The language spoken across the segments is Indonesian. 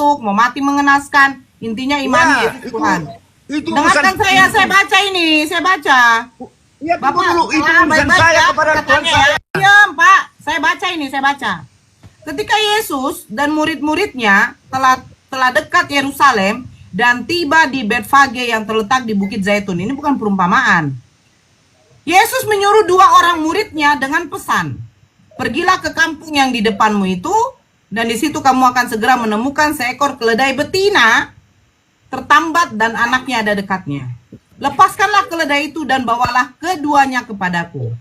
mengutuk, mau mati mengenaskan. Intinya imani Ya, Yesus Tuhan. itu Dengarkan saya baca ini, saya baca. Ya, Bapak, dulu itu urusan baik-baik saya ya, kepada Tuhan katanya saya. ya. Diam, Pak. Saya baca ini, saya baca. Ketika Yesus dan murid-muridnya telah dekat Yerusalem dan tiba di Betfage yang terletak di Bukit Zaitun. Ini bukan perumpamaan. Yesus menyuruh 2 orang muridnya dengan pesan, pergilah ke kampung yang di depanmu itu, dan di situ kamu akan segera menemukan seekor keledai betina tertambat dan anaknya ada dekatnya. Lepaskanlah keledai itu dan bawalah keduanya kepadaku.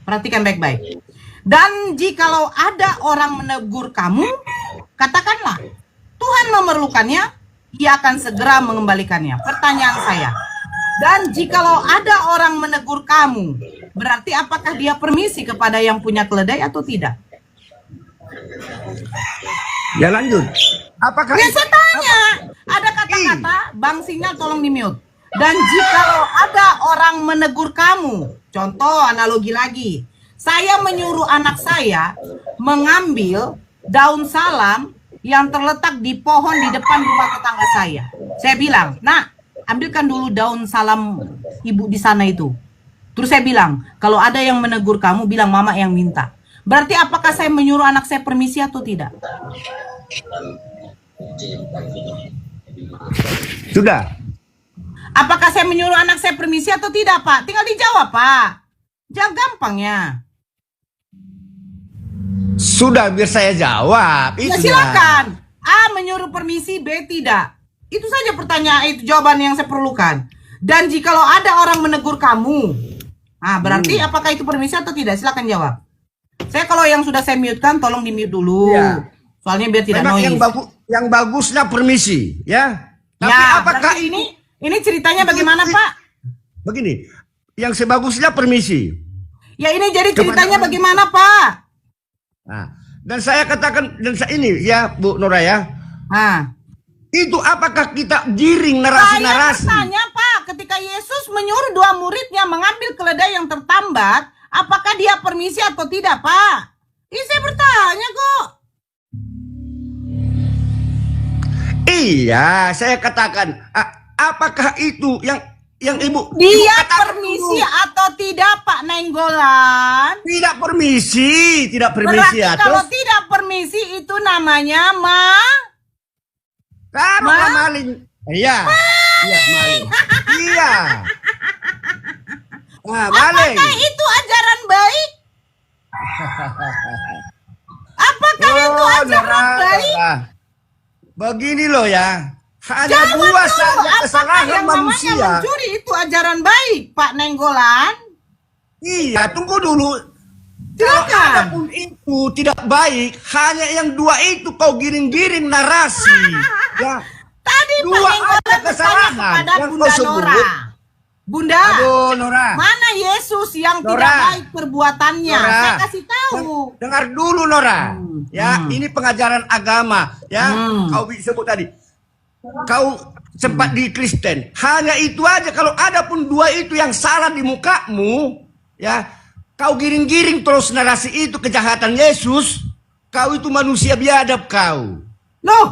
Perhatikan baik-baik. Dan jikalau ada orang menegur kamu, katakanlah, Tuhan memerlukannya, ia akan segera mengembalikannya. Pertanyaan saya, dan jikalau ada orang menegur kamu, berarti apakah dia permisi kepada yang punya keledai atau tidak? Ya, lanjut. Apakah Ya, saya tanya. Ada kata-kata, Bang Sinyal tolong di-mute. Dan jikalau ada orang menegur kamu, contoh analogi lagi, saya menyuruh anak saya mengambil daun salam yang terletak di pohon di depan rumah tetangga saya. Saya bilang, nak, ambilkan dulu daun salam ibu di sana itu. Terus saya bilang, kalau ada yang menegur kamu, bilang mama yang minta. Berarti apakah saya menyuruh anak saya permisi atau tidak? sudah? Apakah saya menyuruh anak saya permisi atau tidak, Pak? Tinggal dijawab, Pak. Jangan gampangnya. Sudah, biar saya jawab. Ya, Itu silakan. A menyuruh permisi, B tidak. Itu saja pertanyaan, itu jawaban yang saya perlukan. Dan jikalau ada orang menegur kamu, berarti apakah itu permisi atau tidak? Silakan jawab. Saya kalau yang sudah saya mute-kan, tolong di-mute dulu. Ya. Soalnya biar tidak Memang noise. yang bagusnya permisi, ya. Tapi Ya, apakah berarti ini ceritanya bagaimana, Pak? Begini, yang sebagusnya permisi. Ya, ini jadi ceritanya bagaimana, Pak? Nah, dan saya katakan, ini ya Bu Nora ya, itu apakah kita giring narasi-narasi? Saya bertanya, Pak, ketika Yesus menyuruh 2 muridnya mengambil keledai yang tertambat, apakah dia permisi atau tidak, Pak? Ini saya bertanya kok. Iya, saya katakan, apakah itu yang Ibu Dia katakan permisi dulu? atau tidak, Pak Nenggolan? Tidak permisi Berarti ya. kalau Terus tidak permisi itu namanya maling. Iya. Iya, maling. Iya. Nah, maling. Apakah itu ajaran baik? Apakah itu ajaran baik? Begini loh ya. Hanya Jawab 2 dulu, saja apakah kesalahan yang namanya manusia. mencuri itu ajaran baik, Pak Nenggolan? Iya, tunggu dulu. Kalau Silakan. ada pun itu tidak baik, hanya yang 2 itu kau giring-giring narasi. Ya. Tadi Pak 2 Nenggolan ada bertanya kesalahan kepada yang Bunda kau sebut. Nora. Bunda, Aduh, Nora. mana Yesus yang Nora. tidak baik perbuatannya? Nora. Saya kasih tahu. Dengar dulu Nora. Ya, ini pengajaran agama. Ya, kau sebut tadi. Kau sempat di Kristen. Hanya itu aja. Kalau ada pun 2 itu yang salah di mukamu, ya, kau giring-giring terus narasi itu kejahatan Yesus. Kau itu manusia biadab kau. Loh,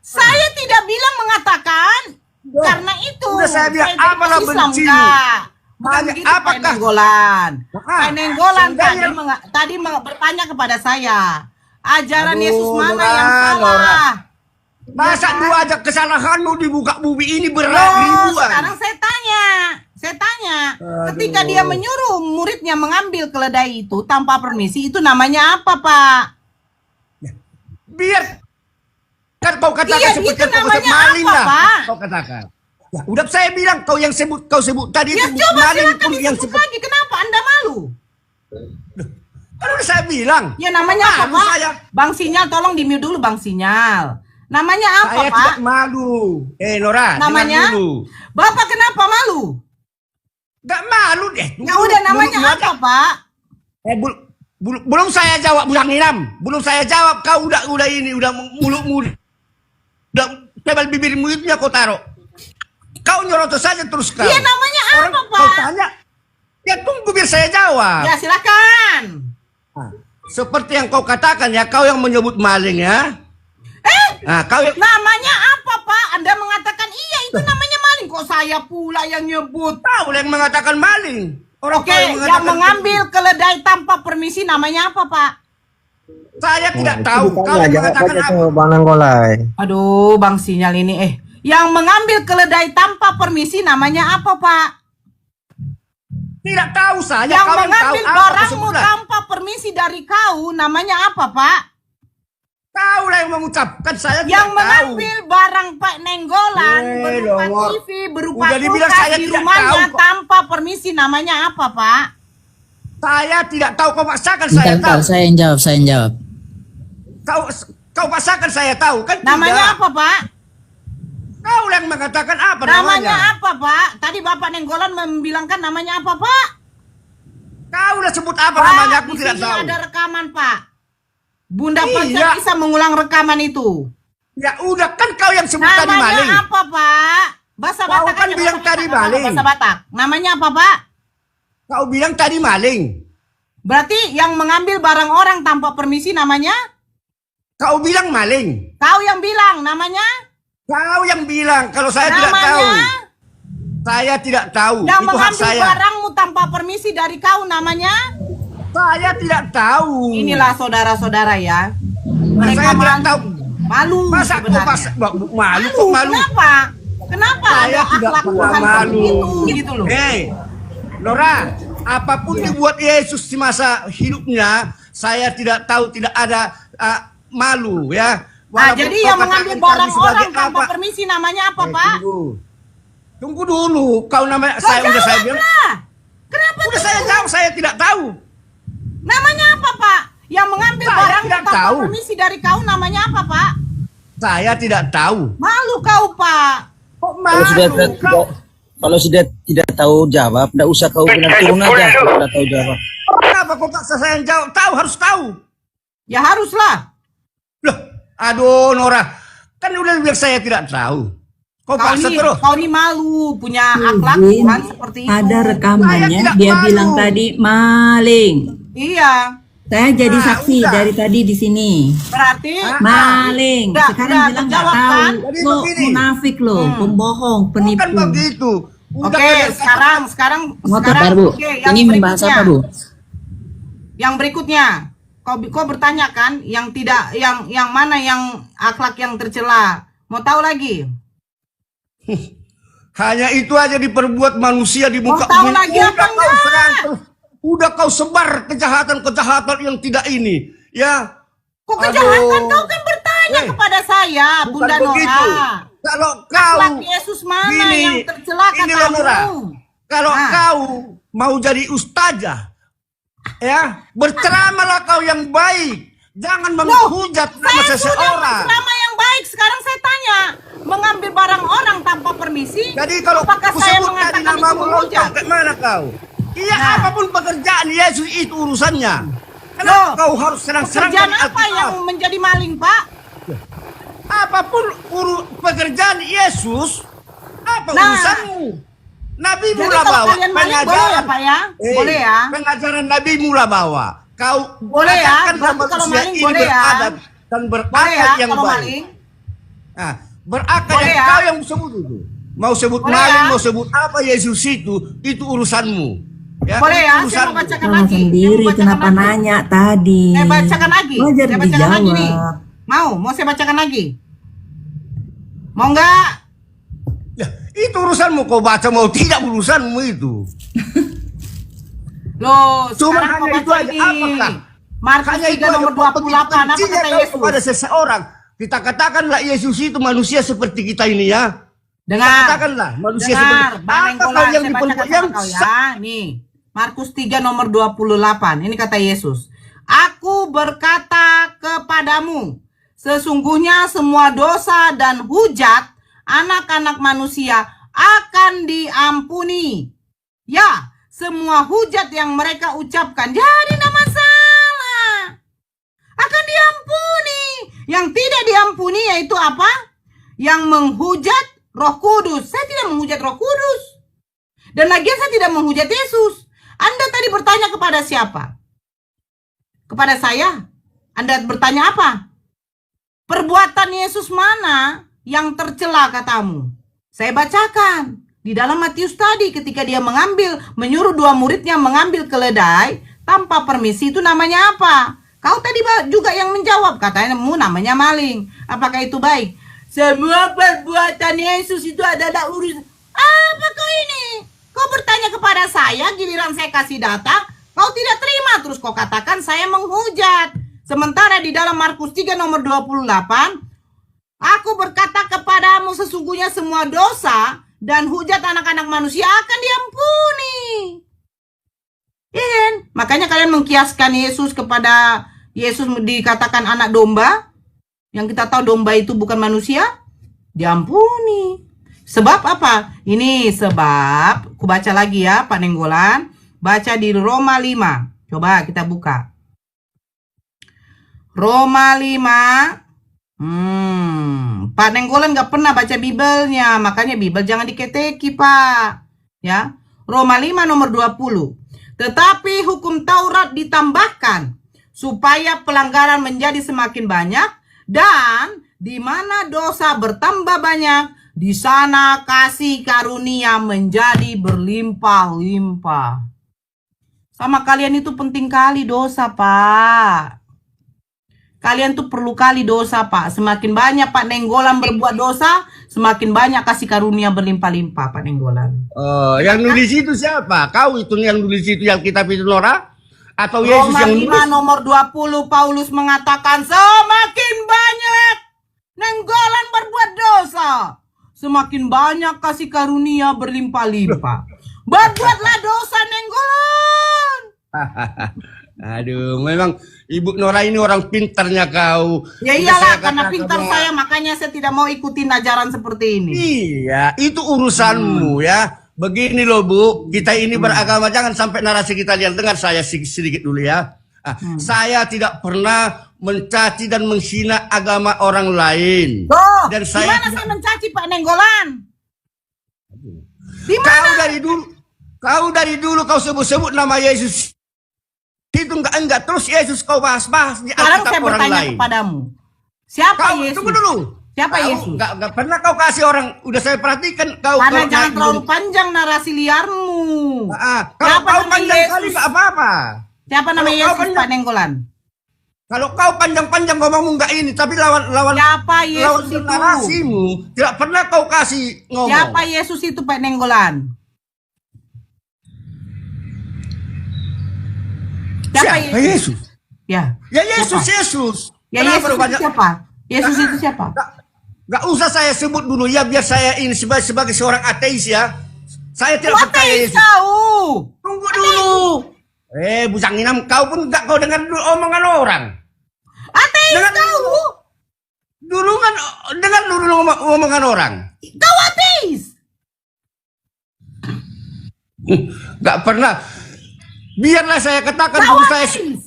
saya tidak bilang mengatakan karena itu. Udah saya bilang, dari apalah Islam, bencimu. Kak. Bukan Hanya begitu, Pak apakah- Nenggolan. Pak Nenggolan sebenarnya- tadi bertanya kepada saya, ajaran Aduh, Yesus mana Nora, yang salah? Masa Ya kan? 2 aja kesalahanmu di muka bumi ini Loh, ribuan. sekarang saya tanya, ketika dia menyuruh muridnya mengambil keledai itu tanpa permisi, itu namanya apa, Pak? Biar kan kau katakan Iya, seperti itu kau namanya maling apa, lah. Pak? Kau katakan. Ya, udah saya bilang kau sebut tadi Ya itu coba maling silakan pun yang disebut seperti lagi, kenapa Anda malu? kan udah saya bilang. Ya namanya apa, Malu Pak? saya. Bang Sinyal, tolong di-mute dulu, Bang Sinyal. Namanya apa, Saya Pak? tidak malu. Nora, Namanya? dengar dulu. Bapak kenapa malu? Gak malu deh. Ya udah, namanya apa, Pak? Belum saya jawab Bang Nilam. Belum saya jawab kau udah ini udah mulutmu udah tebal bibirmu itu ya kau taruh. Kau nyorotos saja terus kau. Iya, namanya Orang apa, Pak? kau tanya. Ya tunggu biar saya jawab. Ya silakan. Seperti yang kau katakan ya, kau yang menyebut maling ya. Nah, kau Namanya apa, Pak? Anda mengatakan iya itu namanya maling. Kok saya pula yang nyebut? tahu yang mengatakan maling. Orang Oke, kau yang mengatakan mengambil keledai tanpa permisi namanya apa, Pak? saya tidak Itu tahu. Kau ditanya, yang jawab mengatakan aja apa? tuh Bang Nanggolai. Aduh, Bang Sinyal ini yang mengambil keledai tanpa permisi namanya apa, Pak? Tidak tahu saya. Yang Kau yang tahu mengambil apa barangmu sebutlah. tanpa permisi dari kau namanya apa, Pak? Kau lah yang mengucapkan, saya Yang tidak tahu. mengambil barang Pak Nenggolan berupa Lord. TV, berupa Udah dibilang kulkas saya di tidak rumahnya tahu kok. tanpa permisi namanya apa, Pak? Saya tidak tahu, kau paksakan saya Bentar, tahu. saya yang jawab. Kau paksakan saya tahu kan? Namanya tidak. apa, Pak? Kau yang mengatakan apa Namanya namanya? apa, Pak? Tadi Bapak Nenggolan membilangkan namanya apa, Pak? Kau udah sebut apa Pak, namanya? Aku di tidak sini tahu. ada rekaman, Pak. Bunda Iya. Pacar bisa mengulang rekaman itu. Ya udah kan kau yang sebut tadi maling. Namanya apa, Pak? Bahasa Kau Batak kan aja, bilang bahasa tadi Batak, maling. bahasa Batak. Namanya apa, Pak? Kau bilang tadi maling. Berarti yang mengambil barang orang tanpa permisi namanya? Kau bilang maling. Kau yang bilang namanya? Kau yang bilang kalau saya tidak tahu. Namanya? Saya tidak tahu. Yang Itu hak mengambil saya. barangmu tanpa permisi dari kau namanya? Saya tidak tahu. Inilah saudara-saudara ya. Mereka Saya tidak tahu. malu Masa kau sebenarnya. malu kok malu? Kenapa? Kenapa Saya ada tidak akhlak pernah Tuhan malu. seperti itu gitu loh. Nora, apapun dibuat Yesus di masa hidupnya, saya tidak tahu, tidak ada malu ya. Nah, Walaupun jadi kau yang mengambil katakan barang kami sebagai orang tanpa permisi namanya apa, Pak? Tunggu dulu. Kau namanya Kau saya udah saya bilang. jawablah. Kenapa Udah tidak? saya jawab, saya tidak tahu. Namanya apa, Pak? Yang mengambil Saya barang tidak tanpa tahu. permisi dari kau namanya apa, Pak? Saya tidak tahu. Malu kau, Pak. Kok Kalau sudah malu? Kau kalau sudah tidak tahu jawab, tidak usah kau bilang turun aja kalau sudah tahu jawab. kenapa kok paksa saya yang jawab? Tahu, harus tahu. Ya haruslah. Loh, aduh Nora, kan udah bilang saya tidak tahu. Kau paksa terus. Kau ini malu punya akhlak Izin, Tuhan seperti itu. ada Saya rekamannya tidak dia malu. bilang tadi maling. Iya, Saya jadi Nah, saksi udah. dari tadi di sini. berarti maling. udah, Sekarang udah bilang nggak terjawab, tahu. kan? Jadi Lo begini. munafik lo, pembohong, Bukan penipu. begitu. Udah Oke, kalian sekarang Motor, Bu. oke, yang Ini membahas berikutnya. apa, Bu? Yang berikutnya, kau bertanya kan, yang tidak, yang mana yang akhlak yang tercela? Mau tahu lagi? hanya itu aja diperbuat manusia di muka Mau tahu bumi. lagi Udah apa kau enggak? serang terus. Udah kau sebar kejahatan-kejahatan yang tidak ini. Ya. Kok Aduh. kejahatan? Kau kan bertanya kepada saya, Bukan Bunda begitu. Nora. Kalau kau Akhlak Yesus mana gini, yang tercela ini loh, Nora. katamu? Kalau Nah. kau mau jadi ustazah, ya berceramalah kau yang baik. Jangan menghujat nama Saya sudah seseorang. selama yang baik. Sekarang saya tanya, mengambil barang orang tanpa permisi. Jadi kalau apakah aku saya sebut tadi mengatakan itu namamu menghujat? lontong, ke mana kau? Iya, Nah. apapun pekerjaan Yesus itu urusannya. Loh, Kenapa kau harus serang-serang Pekerjaan dari apa Alkitab? yang menjadi maling, Pak? Apapun pekerjaan Yesus, apa Nah. urusanmu? Nabi Jadi mula kalau bawa kalian maling boleh ya, Pak ya? Boleh ya? Pengajaran Nabi mula bawa. Kau Boleh ya? ajarkan Berarti manusia kalau maling ini boleh ya? beradab dan Boleh berakal ya yang kalau baik. maling? Nah, berakal Boleh yang ya? kau yang sebut itu. Mau sebut Boleh maling, ya? mau sebut apa Yesus itu urusanmu. Ya, Boleh ya? Saya itu mau urusanmu. bacakan Salah lagi. sendiri, Saya mau bacakan kenapa lagi. nanya tadi? Saya bacakan lagi. Wajar Saya bacakan lagi nih. dijawab. Mau saya bacakan lagi? Mau nggak? Ya, itu urusanmu, kau baca mau tidak urusanmu itu. Loh, Cuma sekarang hanya kau itu baca aja. ini. Apakah? Markus Hanya 3 nomor 28. Apa Bencinya kata kau Yesus? kepada seseorang. Kita katakanlah Yesus itu manusia seperti kita ini ya. Dengar. Katakanlah manusia Dengar, seperti Bang apa Nenggolan, kau yang saya bacakan diperbuat sama yang kau ya. Nih, Markus 3 nomor 28. Ini kata Yesus. Aku berkata kepadamu, sesungguhnya semua dosa dan hujat anak-anak manusia akan diampuni. Ya, semua hujat yang mereka ucapkan. Jadi tidak masalah. Akan diampuni. Yang tidak diampuni yaitu apa? Yang menghujat Roh Kudus. Saya tidak menghujat Roh Kudus. Dan lagian saya tidak menghujat Yesus. Anda tadi bertanya kepada siapa? Kepada saya. Anda bertanya apa? Perbuatan Yesus mana yang tercela katamu? Saya bacakan di dalam Matius tadi ketika dia menyuruh dua muridnya mengambil keledai tanpa permisi, itu namanya apa? Kau tadi juga yang menjawab, katanya namanya maling. Apakah itu baik? Semua perbuatan Yesus itu adalah urusan. Apa kau ini? Kau bertanya kepada saya, giliran saya kasih data, kau tidak terima, terus kau katakan saya menghujat. Sementara di dalam Markus 3 nomor 28, aku berkata kepadamu sesungguhnya semua dosa dan hujat anak-anak manusia akan diampuni. Iya, makanya kalian mengkiaskan Yesus kepada Yesus dikatakan anak domba. Yang kita tahu domba itu bukan manusia, diampuni. Sebab apa? Ini sebab, aku baca lagi ya Pak Nenggolan. Baca di Roma 5. Coba kita buka. Roma 5. Pak Nenggolan gak pernah baca Bibelnya. Makanya Bibel jangan diketeki Pak. Ya, Roma 5 nomor 20. Tetapi hukum Taurat ditambahkan supaya pelanggaran menjadi semakin banyak, dan di mana dosa bertambah banyak, di sana kasih karunia menjadi berlimpah-limpah. Sama kalian itu penting kali dosa, Pak. Kalian tuh perlu kali dosa, Pak. Semakin banyak Pak Nenggolan berbuat dosa, semakin banyak kasih karunia berlimpah-limpah, Pak Nenggolan. Yang nulis itu siapa? Kau itu yang nulis itu yang kitab itu, Nora? Atau Yesus Roma yang 5 nulis? nomor 20, Paulus mengatakan semakin banyak Nenggolan berbuat dosa, semakin banyak kasih karunia berlimpah-limpah. Berbuatlah dosa, Nenggolan. Aduh, memang Ibu Nora ini orang pintarnya kau. Ya Udah iyalah, saya karena katakan pintar bahwa- saya, makanya saya tidak mau ikutin ajaran seperti ini. Iya, itu urusanmu ya. Begini loh Bu, kita ini beragama, jangan sampai narasi kita lihat. Dengar saya sedikit dulu ya. Saya tidak pernah mencaci dan menghina agama orang lain. Loh, Dan di saya mana saya mencaci Pak Nenggolan? Di mana? Kau dari dulu kau sebut-sebut nama Yesus. Itu enggak terus Yesus kau bahas-bahas di Sekarang Alkitab saya orang bertanya lain. kepadamu. Siapa Kau Yesus? tunggu dulu. Siapa Kau Yesus? Enggak pernah kau kasih orang. Udah saya perhatikan kau. Karena kau jangan naik terlalu dulu. panjang narasi liarmu. Kalau Siapa kau nama panjang Yesus? kali enggak apa-apa. Siapa nama Kalau kau Yesus, panjang- Pak Nenggolan? Kalau kau panjang-panjang ngomongmu enggak ini, tapi lawan Siapa Yesus lawan itu? narasimu tidak pernah kau kasih ngomong. Siapa Yesus itu, Pak Nenggolan? Siapa Yesus? Ya. Ya Yesus, Siapa? Yesus. Ya Kenapa Yesus itu banyak- siapa? Yesus itu siapa? Gak usah saya sebut dulu ya, biar saya ini sebagai seorang ateis ya. Saya tidak percaya Ateis Yesus. kau. Tunggu dulu. Bujang Inam, kau pun gak kau dengar dulu omongan orang. Ateis Jangan kau. Dulu kan dengar dulu omongan orang. Kau ateis. Gak pernah. Biarlah saya katakan Kau dulu saya. ateis.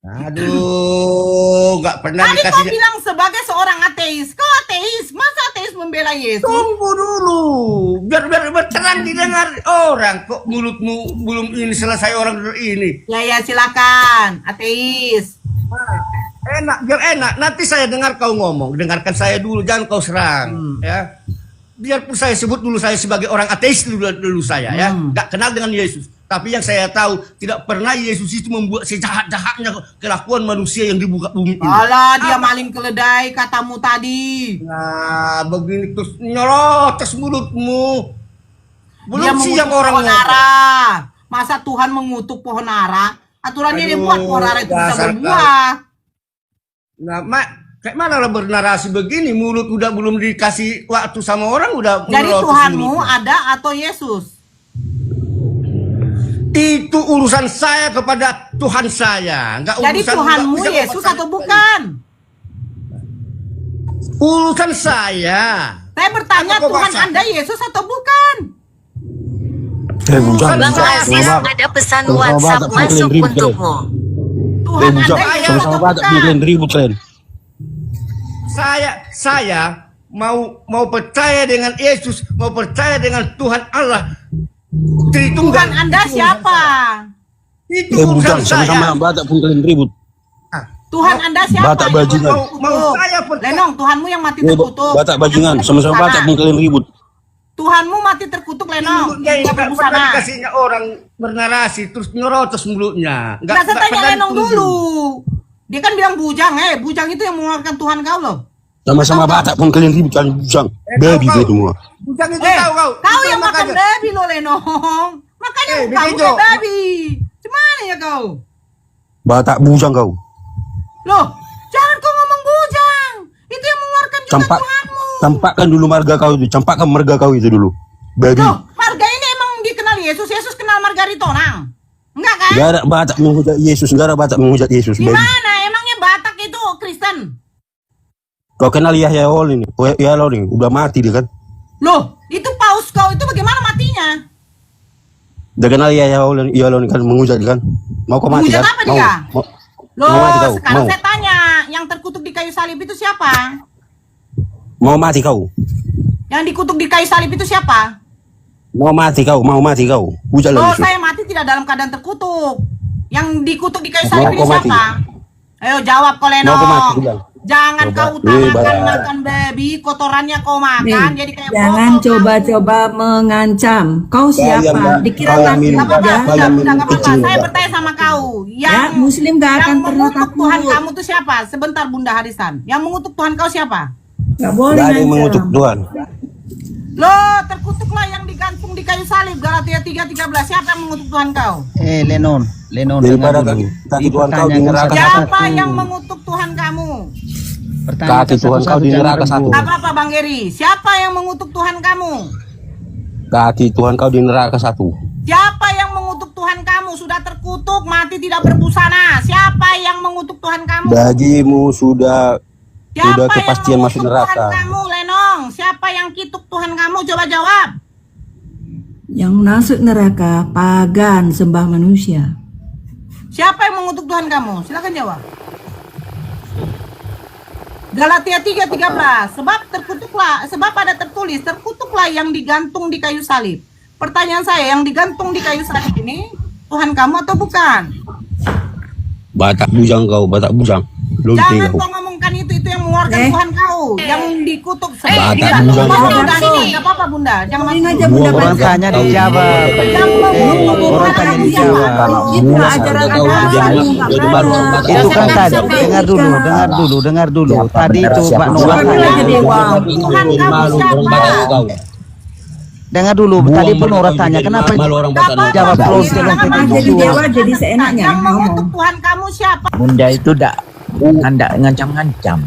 Aduh, gak pernah Tadi kau dikasih. bilang sebagai seorang ateis. Kau ateis. Masa ateis membela Yesus? Tunggu dulu, biar berterang didengar orang. Kok mulutmu belum ini selesai orang ini. Ya silakan. Ateis. Enak, biar enak. Nanti saya dengar kau ngomong. Dengarkan saya dulu, jangan kau serang. Ya, biarpun saya sebut dulu saya sebagai orang ateis dulu saya ya, gak kenal dengan Yesus. Tapi yang saya tahu tidak pernah Yesus itu membuat sejahat-jahatnya kelakuan manusia yang dibuka bumi ini. Alah, dia maling keledai katamu tadi. Nah, begini terus nyorotes mulutmu. Belum Dia siang mengutuk orang pohon ngomong. ara. Masa Tuhan mengutuk pohon ara? Aturannya dia Aduh, buat pohon ara itu bisa dasar berbuah. Nah, kayak mana lah bernarasi begini, mulut udah belum dikasih waktu sama orang udah. Jadi merotes Tuhanmu mulutnya. ada atau Yesus? Itu urusan saya kepada Tuhan saya, nggak Jadi urusan. Tuhanmu nggak bisa Yesus memaksa- atau bukan? Urusan saya. Saya bertanya Apa kau Tuhan bahasa? Anda Yesus atau bukan? Bang Saya- Aziz, ada pesan Sama-sama WhatsApp tak masuk bikin ribut, untukmu. Tuhan Anda Yesus atau Sama-sama tak bukan? bikin ribut kalian. Saya mau percaya dengan Yesus, mau percaya dengan Tuhan Allah. Tritunggal. Tuhan Anda siapa? Itu Bukan, urusan saya. sama-sama tak pun kalian ribut. Tuhan Anda siapa? Batak yang bajingan. mati terkutuk? Mau saya percaya. Lenong, Tuhanmu yang mati terkutuk. Batak bajingan, Yang sama-sama berbusana. Batak pun kalian ribut. Tuhanmu mati terkutuk, Lenong. Mulutnya ini Yang nggak pernah berbusana. dikasihnya orang bernarasi terus nyorotos mulutnya. Nah, saya tanya pernah Lenong dituju. dulu. Dia kan bilang bujang, bujang itu yang mengeluarkan Tuhan kau loh. Sama-sama Batak pun kalian ribut, kalian bujang. Babi kau. gitu semua. Bukan itu Kau Itu yang makan makanya. babi loh, Lenong. Makanya kamu begitu. kayak babi. Gimana ya kau? Batak bujang kau. Loh, jangan kau ngomong bujang. Itu yang mengeluarkan juga Campak, Tuhanmu. campakkan dulu marga kau itu, campakkan marga kau itu dulu. Babi. Loh, marga ini emang dikenal Yesus. Yesus kenal Margarito, Nang. Enggak kan? Gak ada Batak menghujat Yesus, gak ada Batak menghujat Yesus. Babi. Gimana? Emangnya Batak itu Kristen? Kau kenal Yahya Ol ini? Yahya Ol ini udah mati dia kan? Loh, itu paus kau itu bagaimana matinya? Udah kenal Yahya Ol ini kan menghujat kan? Mau kau mati Menghujat kan? apa dia? Mau Loh, mati kau? sekarang Mau? saya tanya, yang terkutuk di kayu salib itu siapa? Mau mati kau? Yang dikutuk di kayu salib itu siapa? Mau mati kau? Mau mati kau? Hujat Loh, Yesus. saya mati tidak dalam keadaan terkutuk. Yang dikutuk di kayu Mau salib ini kau mati? siapa? Ayo jawab kau, Mau kau mati, Lenong. bilang. Jangan Coba. kau utamakan Batak. makan babi, kotorannya kau makan, jadi kayak Jangan botol coba-coba mengancam. Kau siapa? Kalian- Dikira kalian kafir minum. Gak apa-apa, juga? Kalian udah, minum gak apa-apa. kecil, Saya Mbak. bertanya sama kau. Ya, Muslim gak akan yang pernah mengutuk Tuhan takut. kamu tuh siapa? Sebentar Bunda Harisan. Yang mengutuk Tuhan kau siapa? Gak boleh Gak ada yang ngancam. mengutuk Tuhan. Loh, terkutuklah yang digantung di kayu salib. Galatia 3:13. Siapa yang mengutuk Tuhan kau? Lenon Daripada dengar dulu. kaki Tuhan kau di neraka Siapa yang mengutuk Tuhan kamu? Kaki Tuhan kau di neraka satu. Gak apa-apa Bang Geri. Siapa yang mengutuk Tuhan kamu? Kaki Tuhan kau di neraka satu. Siapa yang mengutuk Tuhan kamu? Sudah terkutuk, mati tidak berbusana. Siapa yang mengutuk Tuhan kamu? Bagimu sudah Siapa kepastian yang masuk mengutuk neraka. Tuhan kamu, Lenong? Siapa yang kituk Tuhan kamu? Coba jawab. Yang masuk neraka pagan sembah manusia. Siapa yang mengutuk Tuhan kamu? Silakan jawab. Galatia 3:13. Sebab ada tertulis, terkutuklah yang digantung di kayu salib. Pertanyaan saya, yang digantung di kayu salib ini Tuhan kamu atau bukan? Batak bujang kau, Batak bujang. Jangan kau ngomongkan itu yang mengeluarkan Tuhan kau, yang dikutuk. Batak Tidak, bujang Bunda, kau. Bunda, sini, nggak apa-apa Bunda, jangan Ini masuk. aja Bunda Orang baca. tanya dijawab. Orang tanya dijawab. Itu ajaran agama. Itu kan tadi, dengar dulu. Tadi itu Pak Nurah Bukan tanya. aja dewa. Tuhan kamu siapa? Dengar dulu, tadi pun orang tanya kenapa malu orang Nggak Batak apa-apa, jawab Bang. terus, Jangan jangan masuk. jadi dewa jadi seenaknya Yang mengutuk ngomong. Tuhan kamu siapa? Bunda itu anda ngancam-ngancam.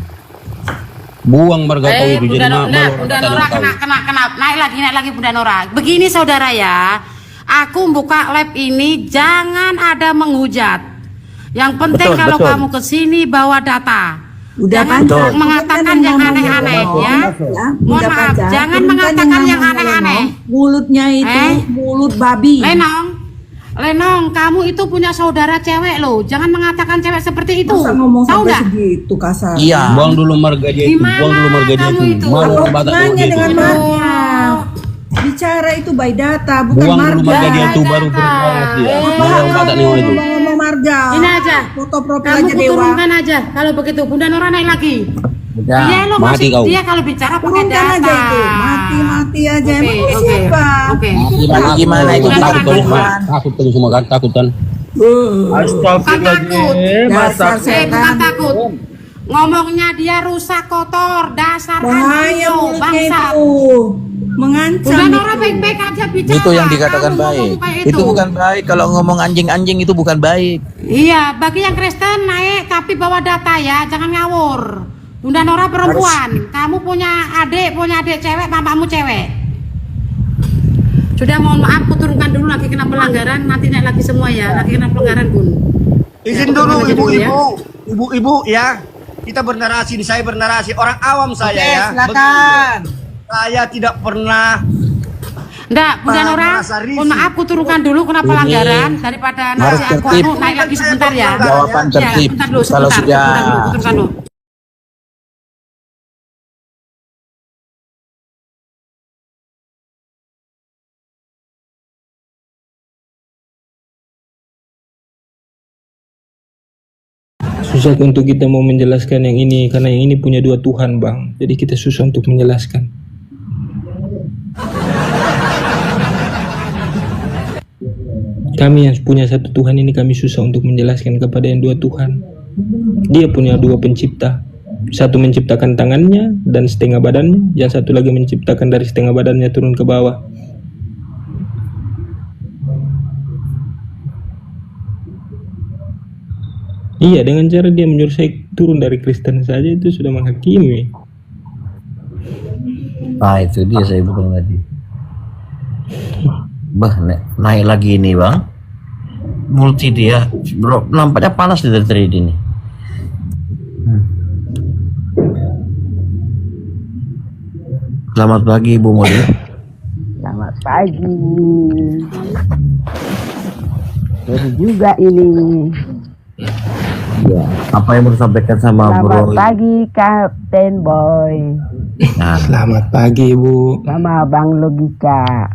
buang marga kau itu jadi Bunda malu Bunda orang Nora Batak kena naik lagi Bunda Nora. Begini saudara ya, aku buka live ini jangan ada menghujat. Yang penting Betul, kalau betul. kamu kesini bawa data. Udah Jangan Pacar. mengatakan yang aneh-aneh ya. Mohon Udah maaf, Pacar. jangan Turunkan mengatakan yang ngomong aneh-aneh. Lenong. Mulutnya itu mulut babi. Lenong, kamu itu punya saudara cewek loh. Jangan mengatakan cewek seperti itu. Masa ngomong Tahu sampai nggak? segitu kasar. Iya. buang dulu marga dia itu Gimana buang dulu marga dia kamu itu itu? malu Apa orang Batak hubungannya dia itu dengan marga? Bicara itu by data, bukan buang dulu marga marga. dia itu baru berbalas dia malu orang Batak nih itu Ngomong marga. Ini aja. Foto profil Kamu aja dewa. kuturunkan aja. Kalau begitu Bunda Nora naik lagi. Udah. Dia lo mati masih kau. dia kalau bicara pakai Turunkan data. aja itu. Mati aja. Oke, Emang ini oke, siapa? Oke. Gimana itu Udah takut takut. Tuhan? takut kan semua kan takut kan Bukan takut. Dasar Bukan setan. takut. Ngomongnya dia rusak kotor, dasar Bahaya anjing, mulutnya bangsat. itu. Mengancam. Bunda Nora baik-baik aja bicara. Itu yang dikatakan Kamu baik. ngomong kayak Itu bukan baik. Kalau ngomong anjing-anjing itu bukan baik. Iya, bagi yang Kristen naik tapi bawa data ya, jangan ngawur. Bunda Nora perempuan, kamu punya adik cewek, mamamu cewek. Sudah mohon maaf, aku turunkan dulu lagi kena pelanggaran, nanti naik lagi semua ya, lagi kena pelanggaran pun. Izin Ya, dulu turun aja dulu ya. ibu-ibu ya. Kita bernarasi, saya bernarasi orang awam saya Oke, ya. silakan. Saya tidak pernah Enggak, Bunda Nora, merasa risih. mohon maaf, aku turunkan dulu kena pelanggaran daripada Harus nanti aku tertib. naik lagi sebentar ya. Jawaban Ya, tertib. sebentar dulu, Kalau sebentar, sudah sebentar dulu, turunkan dulu. Susah untuk kita mau menjelaskan yang ini karena yang ini punya dua Tuhan, Bang. Jadi kita susah untuk menjelaskan. Kami yang punya satu Tuhan ini kami susah untuk menjelaskan kepada yang dua Tuhan. Dia punya dua pencipta. Satu menciptakan tangannya dan setengah badannya, yang satu lagi menciptakan dari setengah badannya turun ke bawah. Iya, dengan cara dia menyuruh saya turun dari Kristen saja itu sudah menghakimi. Ah, itu dia saya bukan tadi. Bah, naik lagi ini, Bang. Multi dia. Bro, nampaknya panas dari trade ini. Selamat pagi, Ibu Modi. Selamat pagi. Baru juga ini. Ya, apa yang mau disampaikan sama Selamat Bro? pagi, Kapten Boy. Nah, Selamat pagi, Ibu. Sama Bang Logika.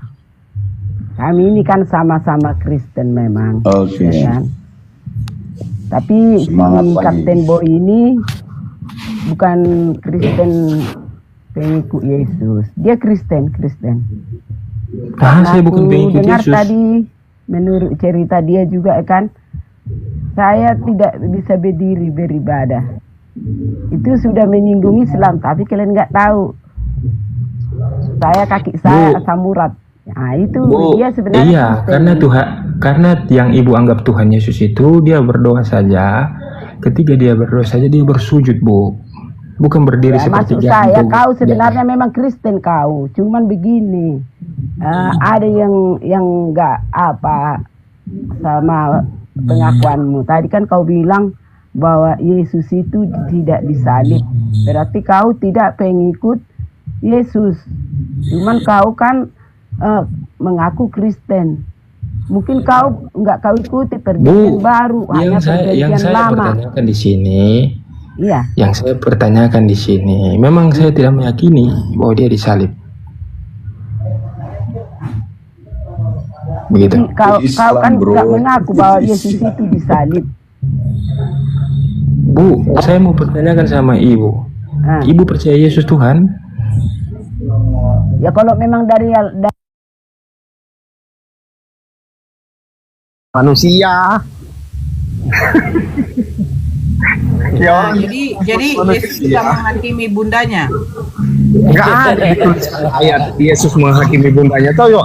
Kami ini kan sama-sama Kristen memang. Oke. Ya kan? Tapi Semangat si pagi. Kapten Boy ini bukan Kristen pengikut Yesus. Dia Kristen. Saya bukan Aku pengikut dengar Yesus. tadi menurut cerita dia juga kan, saya tidak bisa berdiri beribadah. Itu sudah menyinggung Islam, tapi kalian nggak tahu. Saya kaki saya asam urat. Nah itu dia sebenarnya Iya, Kristen. karena Tuhan, karena yang ibu anggap Tuhan Yesus itu dia berdoa saja. Ketika dia berdoa saja dia bersujud, Bu. Bukan berdiri Ya, seperti maksud saya jantung. kau sebenarnya memang Kristen kau. Cuman begini, ada yang nggak apa sama pengakuanmu. Tadi kan kau bilang bahwa Yesus itu tidak disalib. Berarti kau tidak pengikut Yesus. Cuman kau kan mengaku Kristen. Mungkin kau nggak kau ikuti perjanjian baru, hanya yang perjanjian saya lama. pertanyakan di sini, Iya. yang saya pertanyakan di sini, memang saya tidak meyakini bahwa dia disalib. Begitu. Kau kan nggak mengaku bahwa Yesus itu disalib. Bu, saya mau pertanyakan sama Ibu. Nah, Ibu percaya Yesus Tuhan? ya kalau memang dari Manusia. Nah, jadi Yesus sudah menghakimi bundanya. Enggak ada dituliskan ayat Yesus menghakimi bundanya. Toh,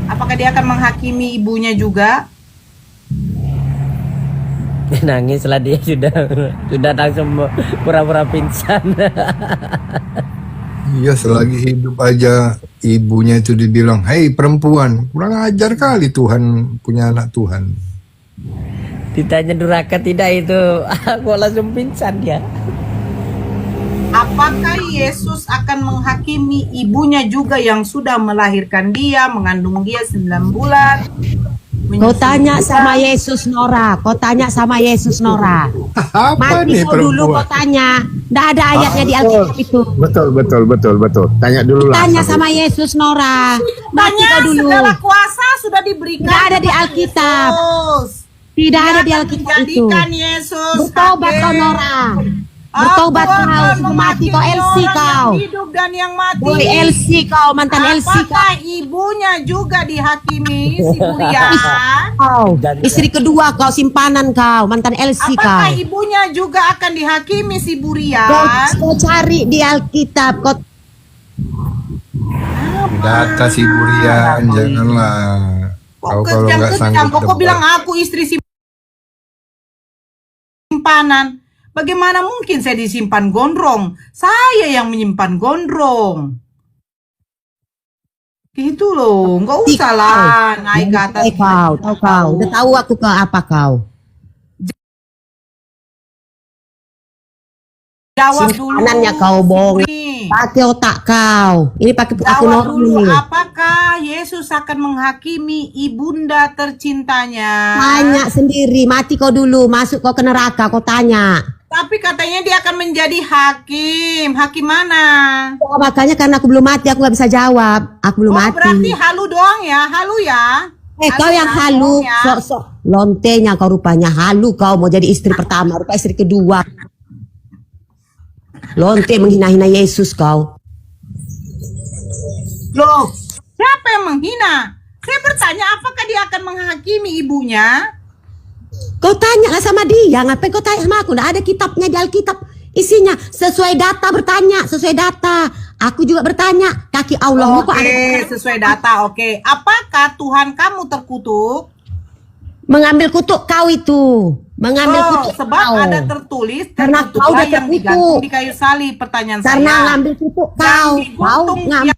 Apakah dia akan menghakimi ibunya juga? Nangis lah dia sudah langsung pura-pura pingsan. Iya, selagi hidup aja ibunya itu dibilang, "Hei perempuan, kurang ajar kali Tuhan punya anak Tuhan." Ditanya durhaka tidak itu, aku langsung pingsan dia. Apakah Yesus akan menghakimi ibunya juga yang sudah melahirkan dia, mengandung dia 9 bulan? Kau tanya sama Yesus, Nora. Kau tanya sama Yesus, Nora. Apa Mati nih kau dulu, kau perempuan? tanya. Nggak ada ayatnya di Alkitab itu. Betul. Tanya dulu lah. Tanya sama Yesus, Nora. Mati Tanya, kau dulu. segala kuasa sudah diberikan. Nggak ada di Alkitab. Yesus. Tidak ada Dia di akan Alkitab itu. menjadikan Yesus Bertobat hakim. kau, Nora. Aku Bertobat kau, akan sebelum mati kau menghakimi LC orang kau. yang hidup dan yang mati. Boy LC kau, mantan LC kau. Apakah ibunya juga dihakimi si Burian? Kau, istri kedua kau, simpanan kau, mantan LC Apakah kau. ibunya juga akan dihakimi si Burian? Kau cari di Alkitab, kau Data si Burian, janganlah. Kau kalau nggak sanggup Kok bilang debat. aku istri simpanan? Bagaimana mungkin saya disimpan gondrong? Saya yang menyimpan gondrong. Gitu loh, nggak usah lah naik ke atas. kau, udah tahu aku ke apa kau. Jawab dulu. Simpanannya kau bohong. Nih. Pakai otak kau. Ini pakai aku Jawab dulu, nih. apakah Yesus akan menghakimi ibunda tercintanya? Tanya sendiri, mati kau dulu, masuk kau ke neraka, kau tanya. Tapi katanya dia akan menjadi hakim. Hakim mana? Makanya karena aku belum mati, aku nggak bisa jawab. Aku belum mati. Berarti halu doang ya, halu ya. Kau yang halu, sok-sok lontenya kau rupanya halu kau mau jadi istri pertama, rupa istri kedua. Lonte menghina-hina Yesus kau. Loh, siapa yang menghina? Saya bertanya apakah dia akan menghakimi ibunya? Kau tanya lah sama dia, ngapain kau tanya sama aku? Nggak ada kitabnya di Alkitab. Isinya sesuai data, bertanya sesuai data. Aku juga bertanya, kaki Allah kok ada. Sesuai data, oke. Apakah Tuhan kamu terkutuk? Mengambil kutuk kau itu. Mengambil kutuk sebab kau. ada tertulis Karena kau udah yang terkutuk. digantung di kayu salib. Pertanyaan Karena saya. ngambil kutuk kau. Kau ngambil.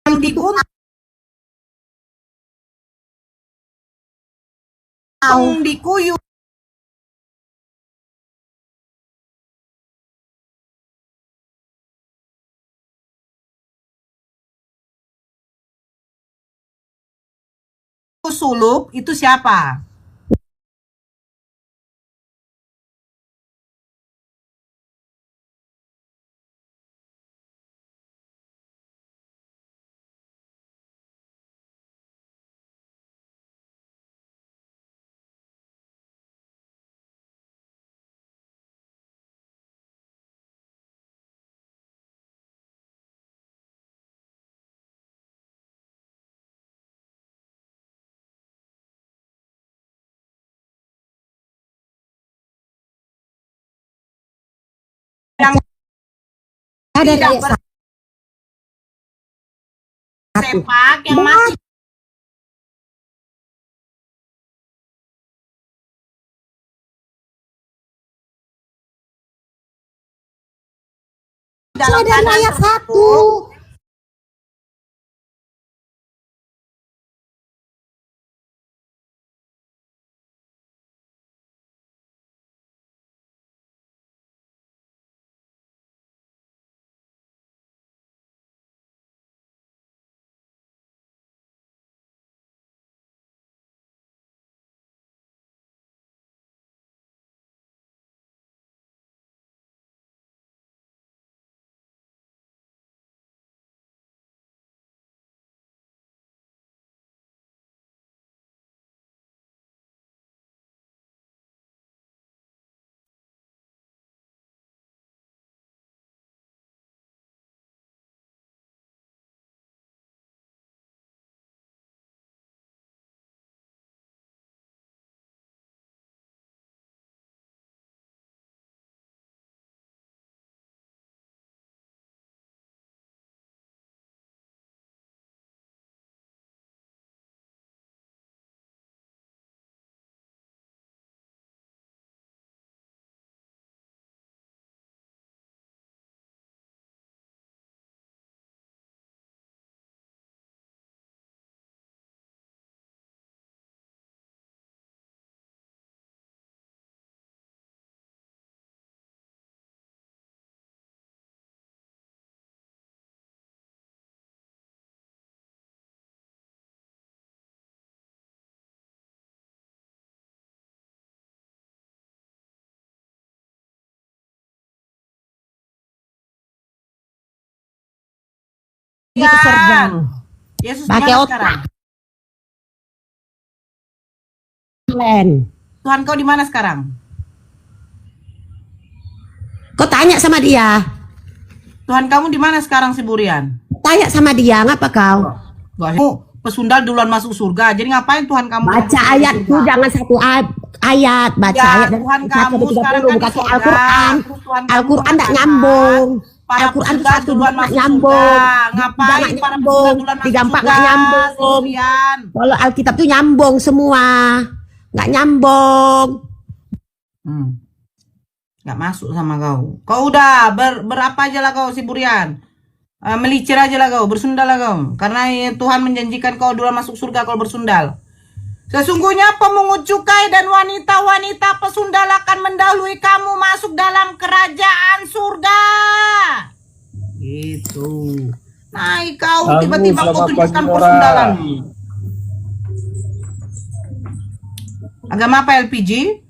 Yang digunting di kuyu. Suluk itu siapa? Yang Ada tidak kayak bersepak, yang masih dalam ada keadaan ayat tertutup. 1. Itu serdang. Yesus Pakai di mana otak. sekarang? Len. Tuhan kau di mana sekarang? Kau tanya sama dia. Tuhan kamu di mana sekarang si Burian? Tanya sama dia, ngapa kau? Kamu pesundal duluan masuk surga. Jadi ngapain Tuhan kamu? Baca ayatku, jangan satu ayat. Baca Ya, ayat dari Tuhan 1 kamu sampai 30, sekarang kan di bukan surga. Al-Quran. Terus Tuhan kamu Al-Quran tak mengatakan, nyambung. para Al-Quran itu pesundal satu duluan nggak masuk nyambung. surga. Ngapain Nggak para nyambung. pesundal duluan masuk 34 surga? nggak nyambung. Burian. Kalau Alkitab tuh nyambung semua. Nggak nyambung. Nggak masuk sama kau. Kau udah berapa aja lah kau si Burian. Melicir aja lah kau, bersundal lah kau. Karena Tuhan menjanjikan kau duluan masuk surga kalau bersundal. Sesungguhnya pemungut cukai dan wanita-wanita pesundal akan mendahului kamu masuk dalam kerajaan surga. Gitu. Naik kau, tiba-tiba kau tunjukkan persundalan. Agama apa LPG?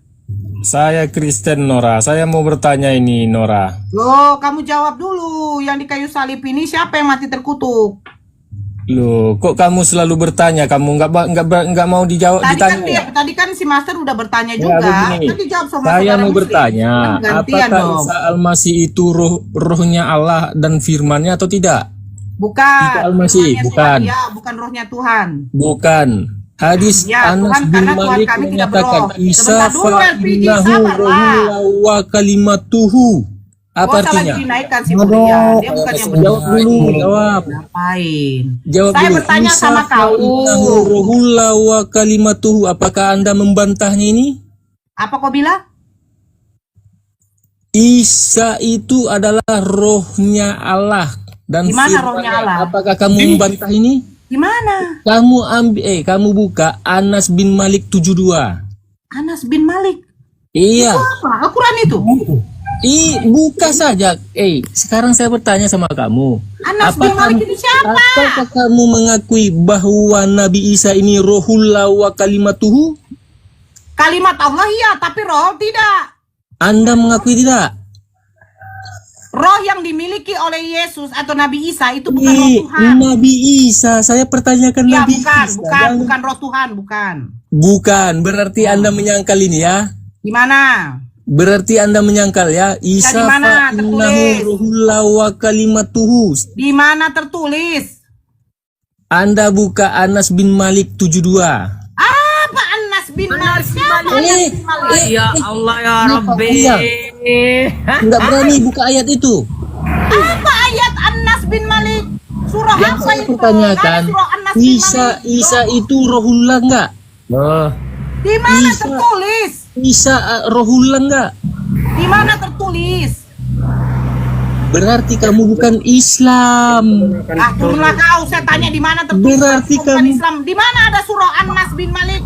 Saya Kristen, Nora. Saya mau bertanya ini, Nora. Loh, kamu jawab dulu. Yang di kayu salib ini siapa yang mati terkutuk? Loh, kok kamu selalu bertanya? Kamu nggak mau dijawab, ditanya? Tadi kan si Master udah bertanya Ya, juga. begini. Kan dijawab sama Saya saudara mau Muslim. bertanya, Kan gantian apakah dong. Isa Al-Masih itu rohnya Allah dan firman-Nya atau tidak? Bukan. Isa Al-Masih, Rohnya bukan. Tuhan, ya, bukan rohnya Tuhan. Bukan. Hadis Ya, Anas Tuhan, bin karena Tuhan Malik kami tidak menyatakan berroh. Isa Sebentar dulu, LPG, fa'innahu sabarlah. rohullah wa kalimatuhu. Apa Gak usah lagi artinya? dinaikkan si Mulia. Dia bukan yang Jawab dulu, jawab. Ngapain? Jawab Saya dulu. bertanya Isa sama fa'innahu kau. rohullah wa kalimatuhu. Apakah Anda membantahnya ini? Apa kau bilang? Isa itu adalah rohnya Allah dan Gimana firman-Nya. rohnya Allah? Apakah kamu membantah ini? Gimana? Kamu buka Anas bin Malik 72. Anas bin Malik. Iya. Itu apa? Al-Quran itu? Buka saja. Sekarang saya bertanya sama kamu. Anas bin Malik itu siapa? Apakah kamu mengakui bahwa Nabi Isa ini rohullah wa kalimatuhu? Kalimat Allah iya, tapi roh tidak. Anda mengakui tidak? Roh yang dimiliki oleh Yesus atau Nabi Isa itu bukan roh Tuhan. Nabi Isa, saya pertanyakan Ya, Nabi bukan, Isa. bukan roh Tuhan, bukan. Bukan, berarti Anda menyangkal ini ya. Gimana? Berarti Anda menyangkal ya. Isa di mana fa'innahu tertulis? rohullah wa kalimatuhu. Di mana tertulis? Anda buka Anas bin Malik 72. Apa Anas bin Malik? Siapa Anas bin Malik? Ya Allah ya Rabbi. Enggak berani buka ayat itu. Apa ayat Anas bin Malik? Surah Yang apa saya itu? pertanyakan, Kan surah Anas bin Malik. Isa itu rohullah enggak? Di mana tertulis? Isa rohullah enggak? Di mana tertulis? Berarti kamu bukan Islam. Turunlah kau, saya tanya di mana tertulis? Berarti Bukan kamu Islam. Di mana ada surah Anas bin Malik?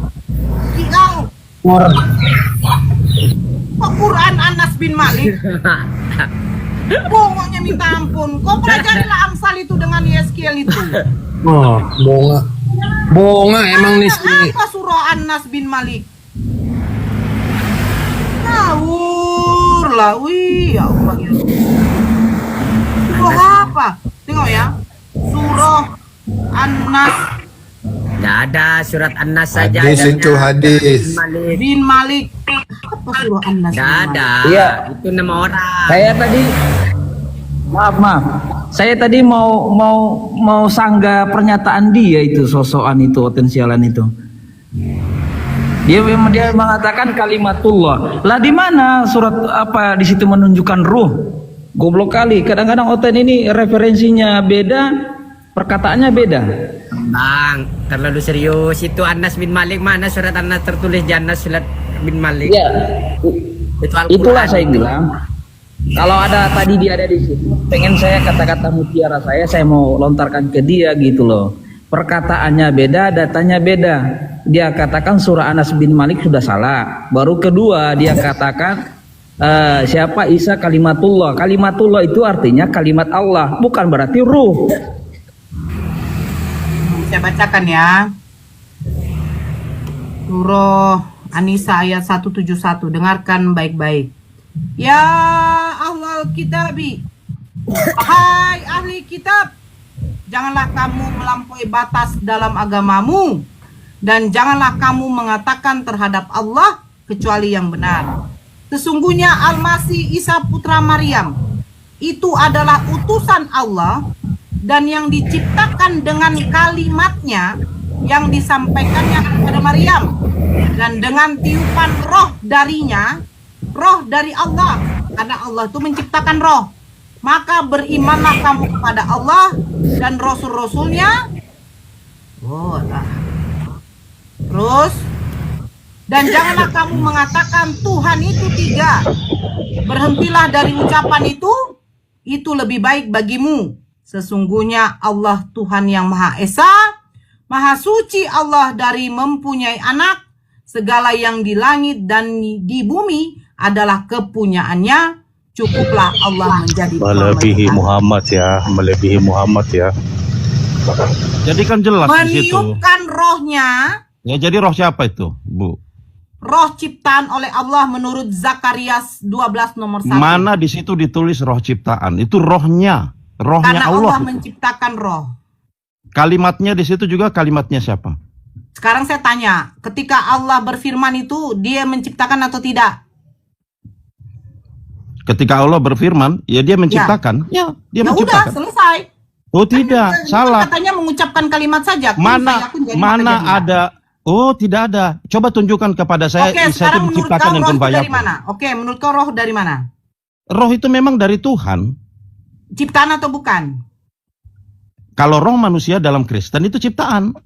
Di kau. Kok Quran Anas bin Malik? Bongoknya minta ampun. Kau pelajarilah Amsal itu dengan Yeskiel itu. Oh, bonga emang nih. Apa surah Anas bin Malik? Ngawur lah, wih, ya Allah ya. Surah apa? Tengok ya. Surah Anas Tidak ada surat An-Nas saja. Hadis adanya. itu hadis. bin Malik. Apa surah Anas? Tidak ada. Iya. Itu nama orang. Saya tadi maaf. Saya tadi mau sanggah pernyataan dia itu, sosokan itu, potensialan itu. Dia mengatakan kalimatullah. Lah di mana surat apa di situ menunjukkan ruh? Goblok kali. Kadang-kadang Oten ini referensinya beda, perkataannya beda. Bang, terlalu serius. Itu Anas bin Malik, mana surat Anas tertulis di Anas surat bin Malik? Ya, Itu Al-Quran. itulah saya bilang. Kalau ada tadi dia ada di situ, pengen saya kata-kata mutiara saya mau lontarkan ke dia gitu loh. Perkataannya beda, datanya beda. Dia katakan surah Anas bin Malik sudah salah. Baru kedua dia katakan siapa Isa kalimatullah. Kalimatullah itu artinya kalimat Allah, bukan berarti ruh. Saya bacakan ya. Surah An-Nisa ayat 171. Dengarkan baik-baik. Ya ahlal kitabi, wahai ahli kitab, janganlah kamu melampaui batas dalam agamamu, dan janganlah kamu mengatakan terhadap Allah kecuali yang benar. Sesungguhnya Al-Masih Isa putra Maryam itu adalah utusan Allah, dan yang diciptakan dengan kalimatnya yang disampaikannya kepada Maryam, dan dengan tiupan roh darinya, roh dari Allah, karena Allah itu menciptakan roh. Maka berimanlah kamu kepada Allah dan Rasul-Rasulnya. Terus, dan janganlah kamu mengatakan Tuhan itu tiga. Berhentilah dari ucapan itu lebih baik bagimu. Sesungguhnya Allah Tuhan yang Maha Esa, Maha Suci Allah dari mempunyai anak. Segala yang di langit dan di bumi adalah kepunyaannya. Cukuplah Allah menjadi melebihi Muhammad ya, melebihi Muhammad ya. Jadi kan jelas di situ. meniupkan rohnya. Ya jadi roh siapa itu, Bu? roh ciptaan oleh Allah menurut Zakaria 12 nomor 1? Mana di situ ditulis roh ciptaan? Itu rohnya Karena Allah. Allah menciptakan roh. Kalimatnya di situ juga kalimatnya siapa? Sekarang saya tanya, ketika Allah berfirman itu, dia menciptakan atau tidak? Ketika Allah berfirman, ya dia menciptakan. Ya, dia Ya udah, menciptakan. selesai. Oh tidak, salah. Katanya mengucapkan kalimat saja. Mana ada? Oh tidak ada. Coba tunjukkan kepada saya. Oke, Isa itu sekarang menurut diciptakan kau dan roh itu pembayar. dari mana? Oke, menurut kau roh dari mana? Roh itu memang dari Tuhan. Ciptaan atau bukan? Kalau roh manusia dalam Kristen itu ciptaan.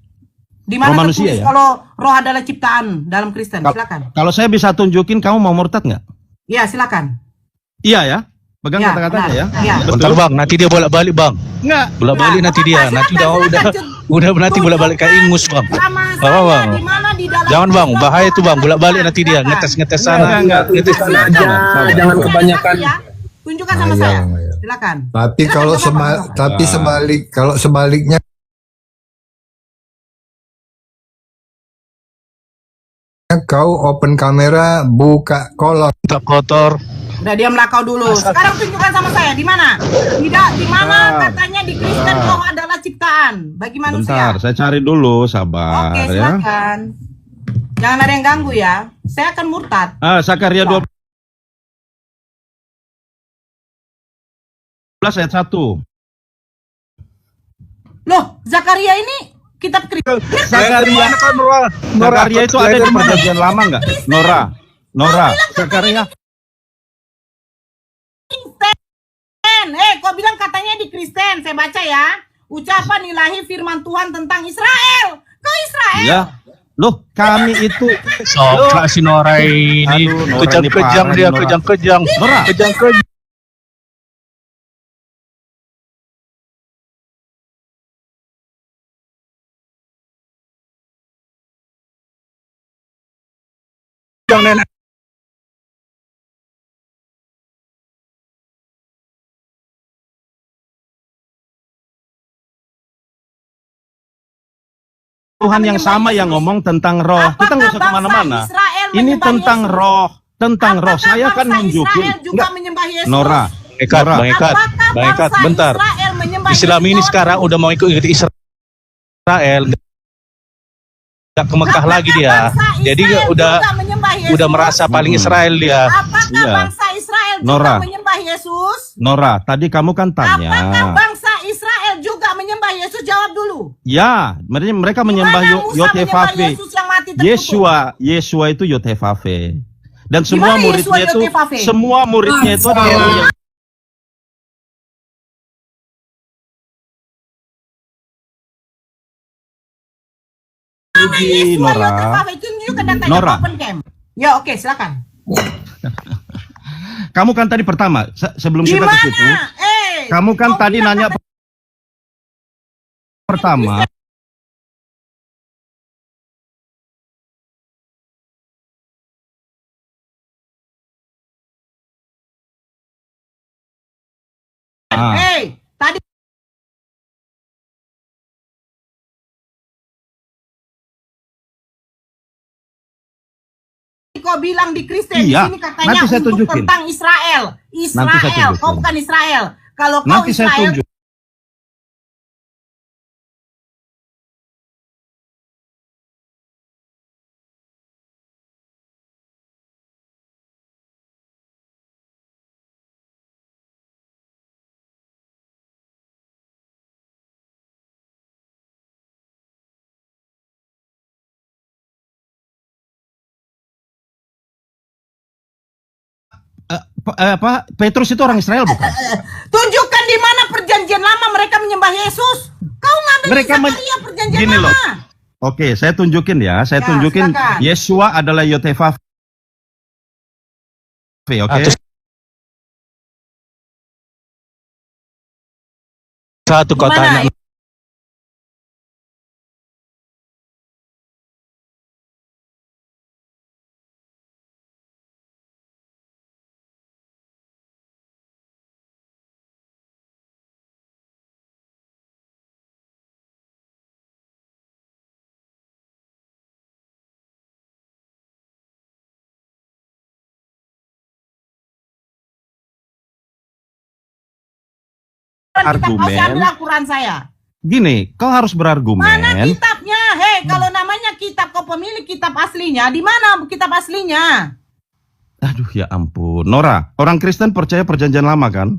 Di mana roh manusia tertulis ya? kalau roh adalah ciptaan dalam Kristen? Silakan. Kalau saya bisa tunjukin, kamu mau murtad nggak? Iya, silakan. Iya ya. Pegang Ya, kata-katanya ya. benar. Ya. Bentar bang, nanti dia bolak-balik bang. Enggak. Bolak-balik nanti dia. Nanti udah nanti bolak-balik kayak ingus bang. Apa bang? Jangan bang, bahaya tuh bang. Bolak-balik nanti dia ngetes sana. Ngetes sana aja. Jangan kebanyakan. Tunjukkan sama saya. Silakan. Tapi kalau kalau sebaliknya kau open kamera buka kolor tak kotor. Udah diam kau dulu. Sekarang tunjukkan sama saya di mana? Tidak, di mana katanya di Kristen roh adalah ciptaan bagi manusia. Bentar, saya cari dulu, sabar Oke, ya. silakan. Jangan ada yang ganggu ya. Saya akan murtad. Zakaria 12 ayat 1. Loh, Zakaria ini kitab Kristen. Zakaria itu ada di perjanjian lama nggak? Nora, Zakaria. Kau bilang katanya di Kristen. Saya baca ya. Ucapan ilahi firman Tuhan tentang Israel. Kau Israel? Ya. Loh, kami itu Sok si Nora ini kejang-kejang dia, kejang-kejang. Nora. Kejang-kejang. Nenek. Tuhan yang sama yang ngomong tentang roh. Kita nggak usah kemana-mana. Ini tentang roh, Saya kan nunjukin. Nora, Bang Ekat, bentar. Islam ini sekarang udah mau ikut Israel. Nggak ke Mekah lagi dia. Jadi udah merasa paling Israel dia. Apakah bangsa Israel juga menyembah Yesus? Nora, tadi kamu kan tanya. Apakah bangsa Israel juga menyembah Yesus? Jawab dulu. Ya, mereka menyembah Yotevave. Yesua itu Yotevave. Dan semua muridnya itu adalah Nora. Ya, oke, silakan. Kamu kan tadi pertama sebelum kita ke situ. Kamu kan tadi nanya pertama. Tadi kau bilang di Kristen, di sini katanya untuk tentang Israel. Kau bukan Israel. Kalau kau Israel, Petrus itu orang Israel bukan? tunjukkan di mana perjanjian lama mereka menyembah Yesus. Kau ngambil Zakaria perjanjian lama. Oke, saya tunjukin ya. Saya tunjukin silakan. Yesua adalah Yotevave. Oke. Satu kota. Kau argumen. ambil Al-Quran saya. Gini, kau harus berargumen. Mana kitabnya? Hei, kalau namanya kitab, kau pemilik kitab aslinya. Di mana kitab aslinya? Aduh ya ampun. Nora, orang Kristen percaya perjanjian lama kan?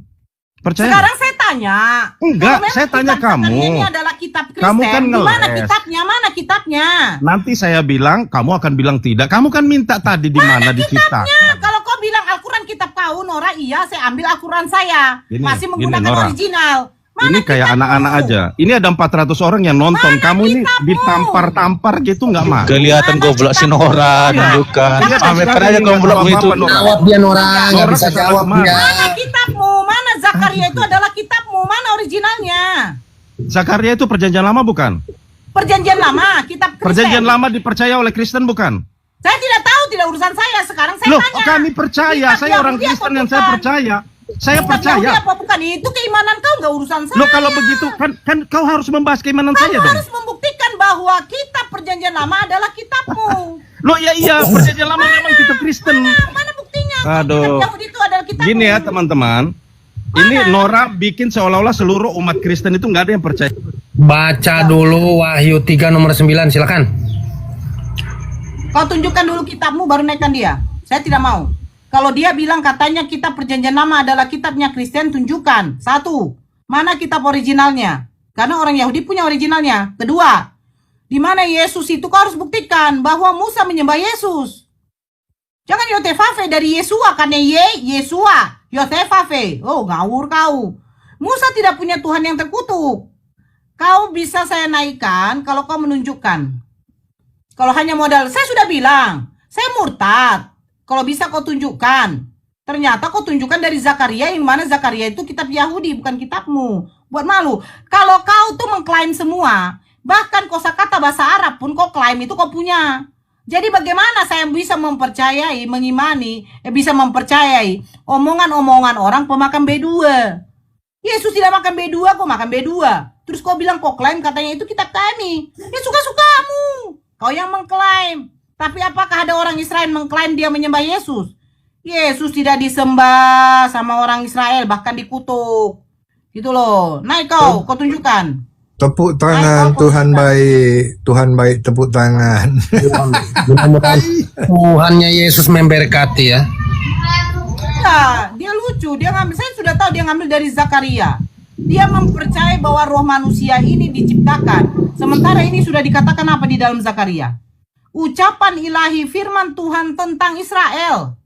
Percaya? Sekarang saya tanya. Enggak, kalau saya tanya kitab kamu. Ini adalah kitab Kristen. Kamu kan Di mana ngeles. kitabnya? Mana kitabnya? Nanti saya bilang, kamu akan bilang tidak. Kamu kan minta tadi di mana diciptakan. Kalau kau bilang Al-Quran kitab kau, Nora, iya saya ambil Al-Quran saya. Gini, Masih gini, menggunakan Nora. original. Ini kayak anak-anak aja. Ini ada 400 orang yang nonton. Kamu ini ditampar-tampar gitu nggak mah? Kelihatan goblok si Nora, tunjukkan. Pamerkan aja goblokmu itu. Jawab dia Nora, nggak bisa jawab dia. Mana kitabmu? Mana Zakaria itu adalah kitabmu? Mana originalnya? Zakaria itu perjanjian lama bukan? Perjanjian lama, kitab Kristen. Perjanjian lama dipercaya oleh Kristen bukan? Saya tidak tahu, tidak urusan saya. Sekarang saya Loh, tanya. kami percaya. Kitab Saya orang Yahudi Kristen apa yang saya bukan? percaya. Saya Kitab percaya. Yahudi apa bukan? Itu keimanan kau, nggak urusan saya. Loh kalau begitu kan kau harus membahas keimanan Kau saya dong. harus membuktikan bahwa kitab perjanjian lama adalah kitabmu. Loh ya iya, perjanjian lama memang kitab Kristen. Mana buktinya? Aduh. Kitab Yahudi itu adalah kitabmu. Gini ya teman-teman. Ini Nora bikin seolah-olah seluruh umat Kristen itu nggak ada yang percaya. Baca dulu Wahyu 3 nomor 9, silakan. Kau tunjukkan dulu kitabmu baru naikkan dia. Saya tidak mau. Kalau dia bilang katanya kitab perjanjian lama adalah kitabnya Kristen, tunjukkan. Satu, mana kitab originalnya? Karena orang Yahudi punya originalnya. Kedua, di mana Yesus itu kau harus buktikan bahwa Musa menyembah Yesus. Jangan Yotefafe dari Yesua, karena Yesua. Yotefafe. Oh, ngawur kau. Musa tidak punya Tuhan yang terkutuk. Kau bisa saya naikkan kalau kau menunjukkan. Kalau hanya modal, saya sudah bilang, saya murtad. Kalau bisa kau tunjukkan. Ternyata kau tunjukkan dari Zakaria, yang mana Zakaria itu kitab Yahudi, bukan kitabmu. Buat malu. Kalau kau tuh mengklaim semua, bahkan kosakata bahasa Arab pun kau klaim itu kau punya. Jadi bagaimana saya bisa mempercayai, mengimani, bisa mempercayai omongan-omongan orang pemakan B2. Yesus tidak makan B2, kau makan B2. Terus kau bilang kau klaim katanya itu kitab kami. Ya suka-sukamu. Kau yang mengklaim. Tapi apakah ada orang Israel mengklaim dia menyembah Yesus? Yesus tidak disembah sama orang Israel, bahkan dikutuk. Gitu loh. Naik kau tunjukkan. Tepuk tangan, Tuhan baik. Tuhan baik, tepuk tangan. Mudah-mudahan Tuhannya Yesus memberkati ya. Ya, dia lucu. Dia ngambil, saya sudah tahu dia ngambil dari Zakaria. Dia mempercayai bahwa roh manusia ini diciptakan. Sementara ini sudah dikatakan apa di dalam Zakaria? Ucapan ilahi firman Tuhan tentang Israel.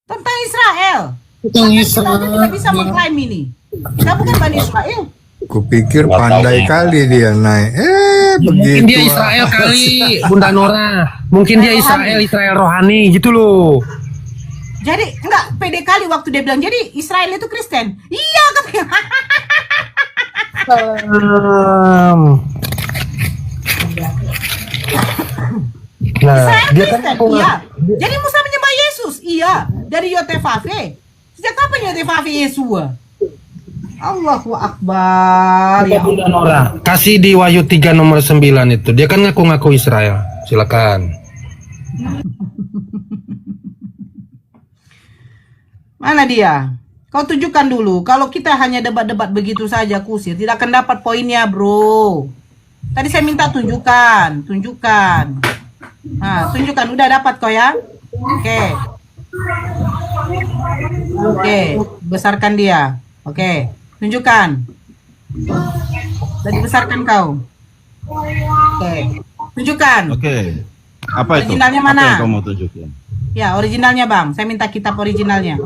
Tentang Israel. Tentang Israel. Kita tidak bisa mengklaim ini. Kita bukan Bani Israel. Kupikir pandai kali dia naik. Begitu. Mungkin dia Israel kali, Bunda Nora. Mungkin dia Israel rohani gitu loh. Jadi enggak pede kali waktu dia bilang jadi Israel itu Kristen. Iya katanya. Nah, Israel dia kan Kristen, iya. Jadi Musa menyembah Yesus, iya. Dari Yotefafe. Sejak kapan Yotefafe Yesua? Allahu Akbar. Ya Bunda Nora, kasih di Wahyu 3 nomor 9 itu. Dia kan ngaku-ngaku Israel. Silakan. Mana dia? Kau tunjukkan dulu. Kalau kita hanya debat-debat begitu saja kusir, tidak akan dapat poinnya, bro. Tadi saya minta tunjukkan. Nah, tunjukkan. Udah dapat kau ya? Oke. Besarkan dia. Oke. Tunjukkan. Tadi besarkan kau. Oke. Tunjukkan. Oke. Apa itu? Originalnya mana? Apa yang kamu tunjukin? Ya, originalnya bang. Saya minta kitab originalnya.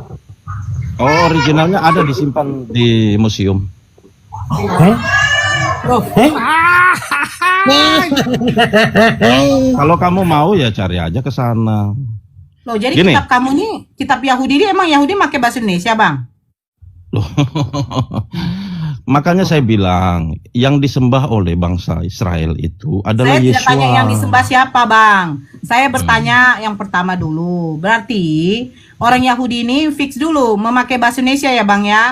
Oh, originalnya ada disimpan di museum. Kalau kamu mau ya cari aja ke sana. Loh, jadi Gini. kitab kamu nih, kitab Yahudi ini emang Yahudi pakai bahasa Indonesia, bang? Loh. Makanya saya bilang, yang disembah oleh bangsa Israel itu adalah Saya Yesua. tidak tanya yang disembah siapa, bang. Saya bertanya yang pertama dulu. Berarti orang Yahudi ini fix dulu memakai bahasa Indonesia ya, bang ya?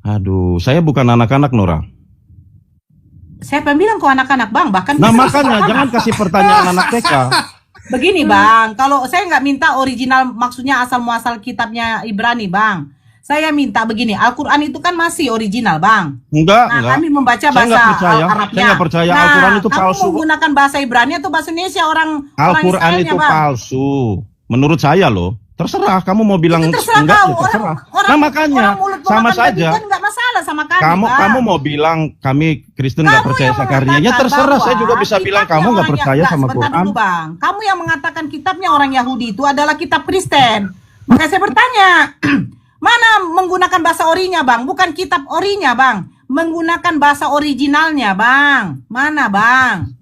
Aduh, saya bukan anak-anak, Nora. Siapa yang bilang kok anak-anak, bang? Bahkan Nah makanya jangan kasih pertanyaan anak TK. Begini, bang. Kalau saya nggak minta original, maksudnya asal muasal kitabnya Ibrani, bang. Saya minta begini, Al-Quran itu kan masih original, Bang. Enggak, Nah, enggak. kami membaca Saya bahasa nggak percaya. Arabnya. Saya nggak percaya Nah, Al-Quran itu kamu palsu. menggunakan bahasa Ibrani atau bahasa Indonesia orang Al-Quran Israelnya, itu Bang? palsu. Menurut saya loh. Terserah kamu mau bilang Itu terserah enggak, kau. ya terserah. Orang- Nah makanya orang mulut sama memakan babi saja. kan nggak masalah sama kami, Kamu Bang. kamu mau bilang kami Kristen nggak percaya yang sakaryanya, mengatakan terserah. bahwa Saya juga bisa bilang kitabnya kamu nggak orang percaya sama sebentar Quran. dulu, Bang. Kamu yang mengatakan kitabnya orang Yahudi itu adalah kitab Kristen. Maka saya bertanya, mana menggunakan bahasa orinya, Bang? Bukan kitab orinya, Bang. Menggunakan bahasa originalnya, Bang. Mana, Bang?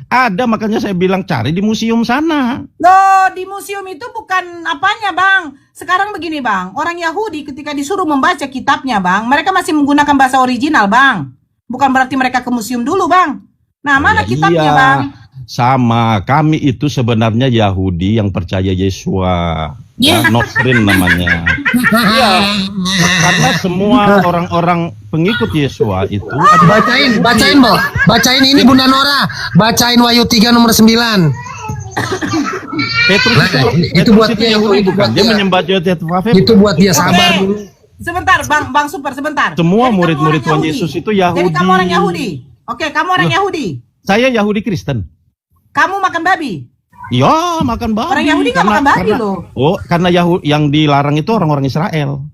Ada, makanya saya bilang cari di museum sana. Loh, di museum itu bukan apanya, Bang. Sekarang begini, Bang. Orang Yahudi ketika disuruh membaca kitabnya, Bang, mereka masih menggunakan bahasa original, Bang. Bukan berarti mereka ke museum dulu, Bang. Nah, mana Ya, kitabnya, iya. Bang? Sama, kami itu sebenarnya Yahudi yang percaya Yesua. Ya, Nosrin namanya. Iya, karena semua orang-orang pengikut Yesua itu Bacain Bo. Bacain ini Bunda Nora. Bacain Wahyu 3 nomor 9. Petrus Nah, itu buat Petrus dia, Yahudi itu bukan. buat Dia dia. menyembah Yahweh. Itu buat dia sabar Oke. dulu. Sebentar, Bang Super, sebentar. Semua Jadi kamu murid-murid orang Tuhan Yahudi. Yesus itu Jadi Yahudi. kamu orang Yahudi. Oke, kamu orang Loh. Yahudi. Saya Yahudi Kristen. Kamu makan babi. Ya, makan babi. Orang Yahudi nggak makan babi loh. Oh, karena yang dilarang itu orang-orang Israel.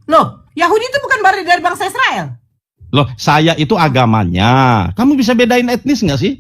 Loh, Yahudi itu bukan dari bangsa Israel. Loh, saya itu agamanya. Kamu bisa bedain etnis nggak sih?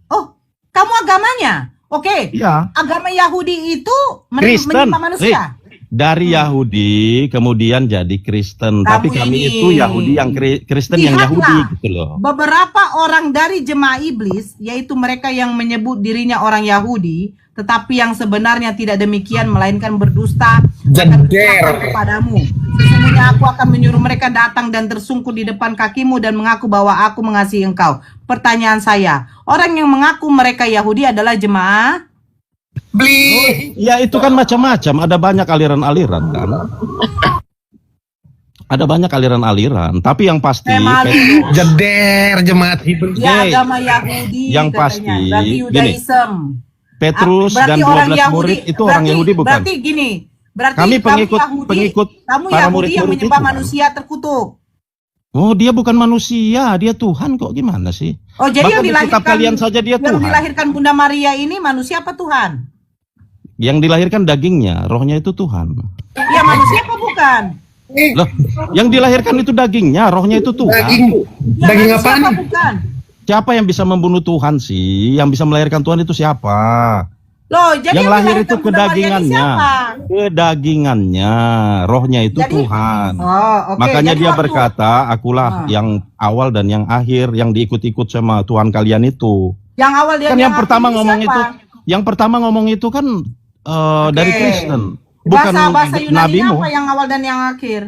Oh, kamu agamanya. Oke. Iya. Agama Yahudi itu Kristen. menyembah manusia. Dari Yahudi kemudian jadi Kristen. Tapi kami ini. itu Yahudi yang Kristen yang Lihatlah. Yahudi gitu loh. Beberapa orang dari jemaah iblis, yaitu mereka yang menyebut dirinya orang Yahudi, tetapi yang sebenarnya tidak demikian, melainkan berdusta akan kukatakan kepadamu. Sesungguhnya aku akan menyuruh mereka datang dan tersungkur di depan kakimu dan mengaku bahwa aku mengasihi engkau. Pertanyaan saya, orang yang mengaku mereka Yahudi adalah jemaah? Ya itu kan macam-macam, ada banyak aliran-aliran kan. Ada banyak aliran-aliran, tapi yang pasti Jeder jemaat Hebrew. Ya, agama Yahudi yang katanya. pasti Berarti gini, Yudaism. Petrus Berarti dan orang 12 murid itu orang Yahudi bukan? Berarti gini, berarti Kami kamu pengikut kamu para Yahudi yang murid-murid menyembah itu, kan? manusia terkutuk. Oh, dia bukan manusia, dia Tuhan kok, gimana sih? Oh, jadi Bahkan yang di kitab dilahirkan kalian saja dia yang Tuhan. dilahirkan Bunda Maria ini manusia apa Tuhan? Yang dilahirkan dagingnya, rohnya itu Tuhan. Iya, manusia apa bukan? Loh, yang dilahirkan itu dagingnya, rohnya itu Tuhan. Ya, Daging manusia apaan? apa bukan? Siapa yang bisa membunuh Tuhan sih? Yang bisa melahirkan Tuhan itu siapa? Loh, jadi yang lahir dilahirkan itu Bunda Maria ini kedagingannya. siapa? Kedagingannya, rohnya itu Jadi- Tuhan. Oh, oke. Makanya Jadi dia waktu- berkata, akulah yang awal dan yang akhir, yang diikut-ikut sama Tuhan kalian itu. Yang awal dia Kan yang pertama akhir ngomong siapa? itu, yang pertama ngomong itu kan dari Kristen, bukan bahasa Yunani nabimu. apa yang awal dan yang akhir?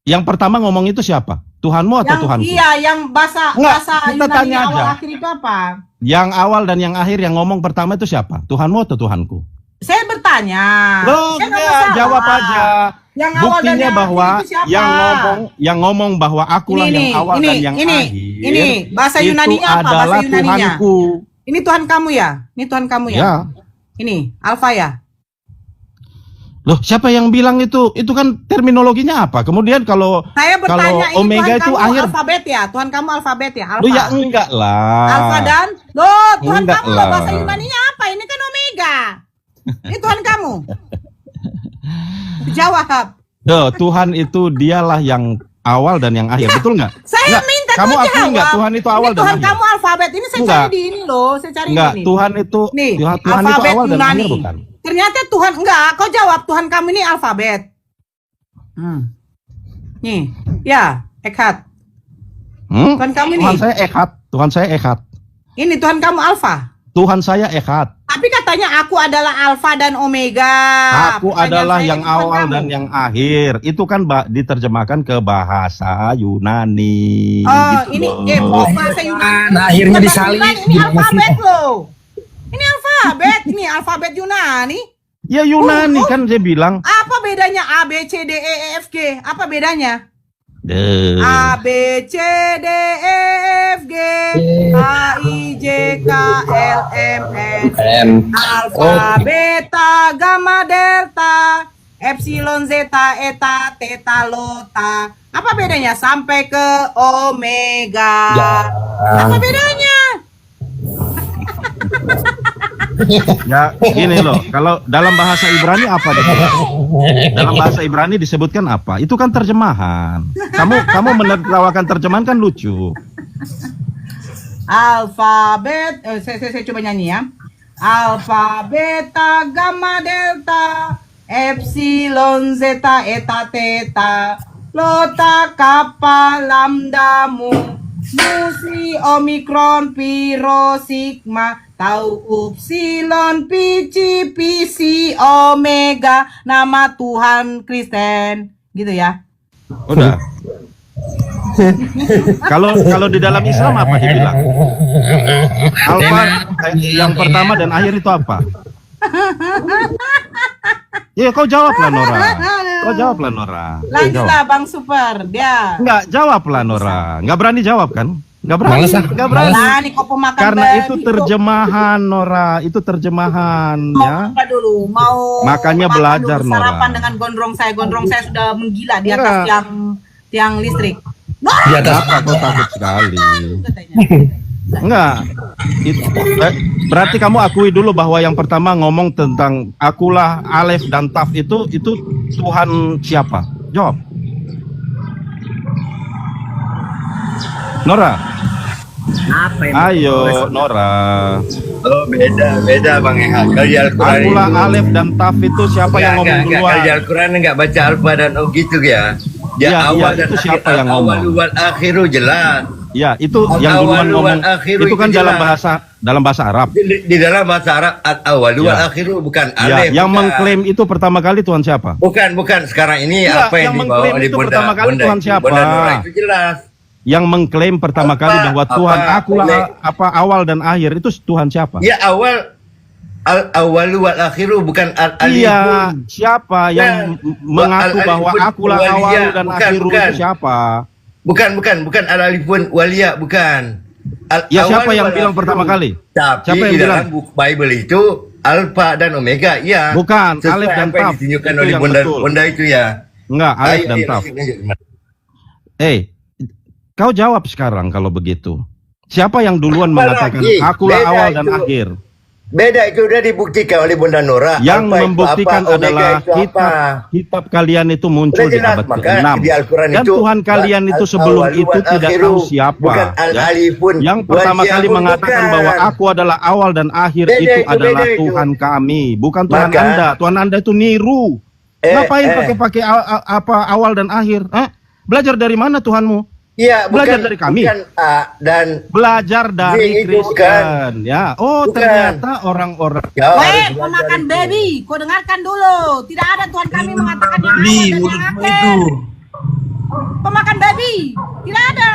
Yang pertama ngomong itu siapa? Tuhanmu atau Yang Tuhanku? iya, yang bahasa Enggak, bahasa kita Yunani tanya awal aja. akhir itu apa? Yang awal dan yang akhir yang ngomong pertama itu siapa? Tuhanmu atau Tuhanku? Saya bertanya. Loh, Saya nggak ya, masalah. jawab aja. Yang awal dan Buktinya yang bahwa akhir itu siapa? yang ngomong bahwa akulah Ini, yang awal ini, dan yang ini, akhir. ini, bahasa itu Yunaninya apa? Bahasa adalah Yunaninya. Tuhanku. Ini Tuhan kamu ya? Ini Tuhan kamu ya? Ya. Ini Alfa ya? Loh, siapa yang bilang itu? Itu kan terminologinya apa? Kemudian kalau Saya bertanya, kalau ini omega Tuhan itu kamu akhir. alfabet ya? Tuhan kamu alfabet ya? Alfa. Loh, ya enggak lah. Alfa dan? Loh, Tuhan Enggak kamu lah. bahasa Yunaninya apa? Ini kan omega. Ini Tuhan kamu. Jawab. Loh, Tuhan itu dialah yang awal dan yang akhir, betul nggak? Saya Nggak, minta kamu kau akui jawab. nggak Tuhan itu awal Ini dan Tuhan akhir? kamu alfabet. Ini saya Enggak. cari di ini loh. Saya cari Enggak, di ini. Tuhan itu Nih, Tuhan itu alfabet awal dan Yunani. akhir bukan? Ternyata Tuhan enggak. Kau jawab Tuhan kamu ini alfabet. Nih, ya, Eckhart. Tuhan kamu ini. Tuhan saya Eckhart. Tuhan saya Eckhart. Ini Tuhan kamu alfa. Tuhan saya Eckhart. Tapi katanya aku adalah alfa dan omega. Aku Pertanyaan adalah saya yang ini Tuhan awal kamu. dan yang akhir. Itu kan diterjemahkan ke bahasa Yunani. Oh, gitu ini loh. bahasa Yunani. Nah, akhirnya Bahasa disalib. Yunani, ini alfabet loh. Ini alfabet, ini alfabet Yunani. Ya Yunani kan dia bilang. Apa bedanya A B C D E F G? Apa bedanya? Deh. A B C D E F G H I J K L M N Alpha Beta Gamma Delta epsilon, zeta, eta, theta, lota. Apa bedanya sampai ke omega? Apa bedanya? Ya, gini loh. Kalau dalam bahasa Ibrani apa? Dalam bahasa Ibrani disebutkan apa? Itu kan terjemahan. Kamu menertawakan terjemahan kan lucu. Alfabet, saya coba nyanyi ya. Alfa, beta, gamma, delta, epsilon, zeta, eta, theta, lota, kappa, lambda, mu, si, omikron, pi, rho, sigma, tau, upsilon, pi, ci, pi, si, omega, nama Tuhan Kristen. Gitu ya. Udah. Kalau di dalam Islam apa dibilang? Alfa yang pertama dan akhir itu apa? Ya kau jawablah Nora. Kau jawablah Nora. Lanjutlah Bang Super, dia. Enggak, jawablah Nora. Enggak berani jawab kan? Enggak berani. Enggak berani. Kok pemakan Karena itu terjemahan Nora, itu terjemahan ya. Apa dulu? Mau makanya belajar dulu, Nora. Sarapan dengan gondrong saya sudah menggila di atas tiang listrik. Di atas apa kau takut sekali? Enggak. Berarti kamu akui dulu bahwa yang pertama ngomong tentang akulah, alef dan taf itu Tuhan siapa? Jawab. Nora. Apa yang Ayo Nora. Oh beda Bang Eha. Kalau di Al-Quran akulah, itu, alef dan taf itu siapa yang ngomong duluan? Kalau di Al-Quran enggak baca alfa dan o gitu ya. Ya, awal dan itu siapa yang ngomong? Awal wal akhiru jelas. Ya, itu yang duluan ngomong. Itu kan dalam bahasa Arab. Di dalam bahasa Arab awal wal akhiru bukan alif. Yang mengklaim itu pertama kali Tuhan siapa? Bukan sekarang ini ya, apa yang dibawa oleh itu pertama kali Tuhan siapa? Itu jelas. Yang mengklaim pertama kali bahwa Tuhan akulah awal dan akhir itu Tuhan siapa? Ya awal wal akhiru bukan alifun. Iya, siapa yang mengaku bahwa akulah awal dan akhir itu siapa? Bukan al-alifun waliyah, bukan. Ya siapa yang bilang pertama kali? Tapi siapa yang di bilang? dalam buku Bible itu alfa dan omega, ya. Bukan, alif dan taf. Ditunjukkan oleh bunda itu ya. Enggak, alif dan taf. Kau jawab sekarang kalau begitu. Siapa yang duluan mengatakan akulah awal dan akhir? Beda, itu udah dibuktikan oleh Bunda Nora. Yang membuktikan adalah kitab kalian itu muncul di abad ke-6. Dan Tuhan kalian itu sebelum itu tidak tahu siapa. Yang pertama kali mengatakan bahwa aku adalah awal dan akhir itu adalah Tuhan kami, bukan Tuhan Anda. Tuhan Anda itu niru. Ngapain pakai awal dan akhir? Belajar dari mana Tuhanmu? Iya, belajar dari kami. Belajar dari Kristen. Ya. Oh, ternyata orang-orang. Weh, pemakan babi, kau dengarkan dulu. Tidak ada Tuhan kami mengatakan yang awal dan yang akhir. Pemakan babi, tidak ada.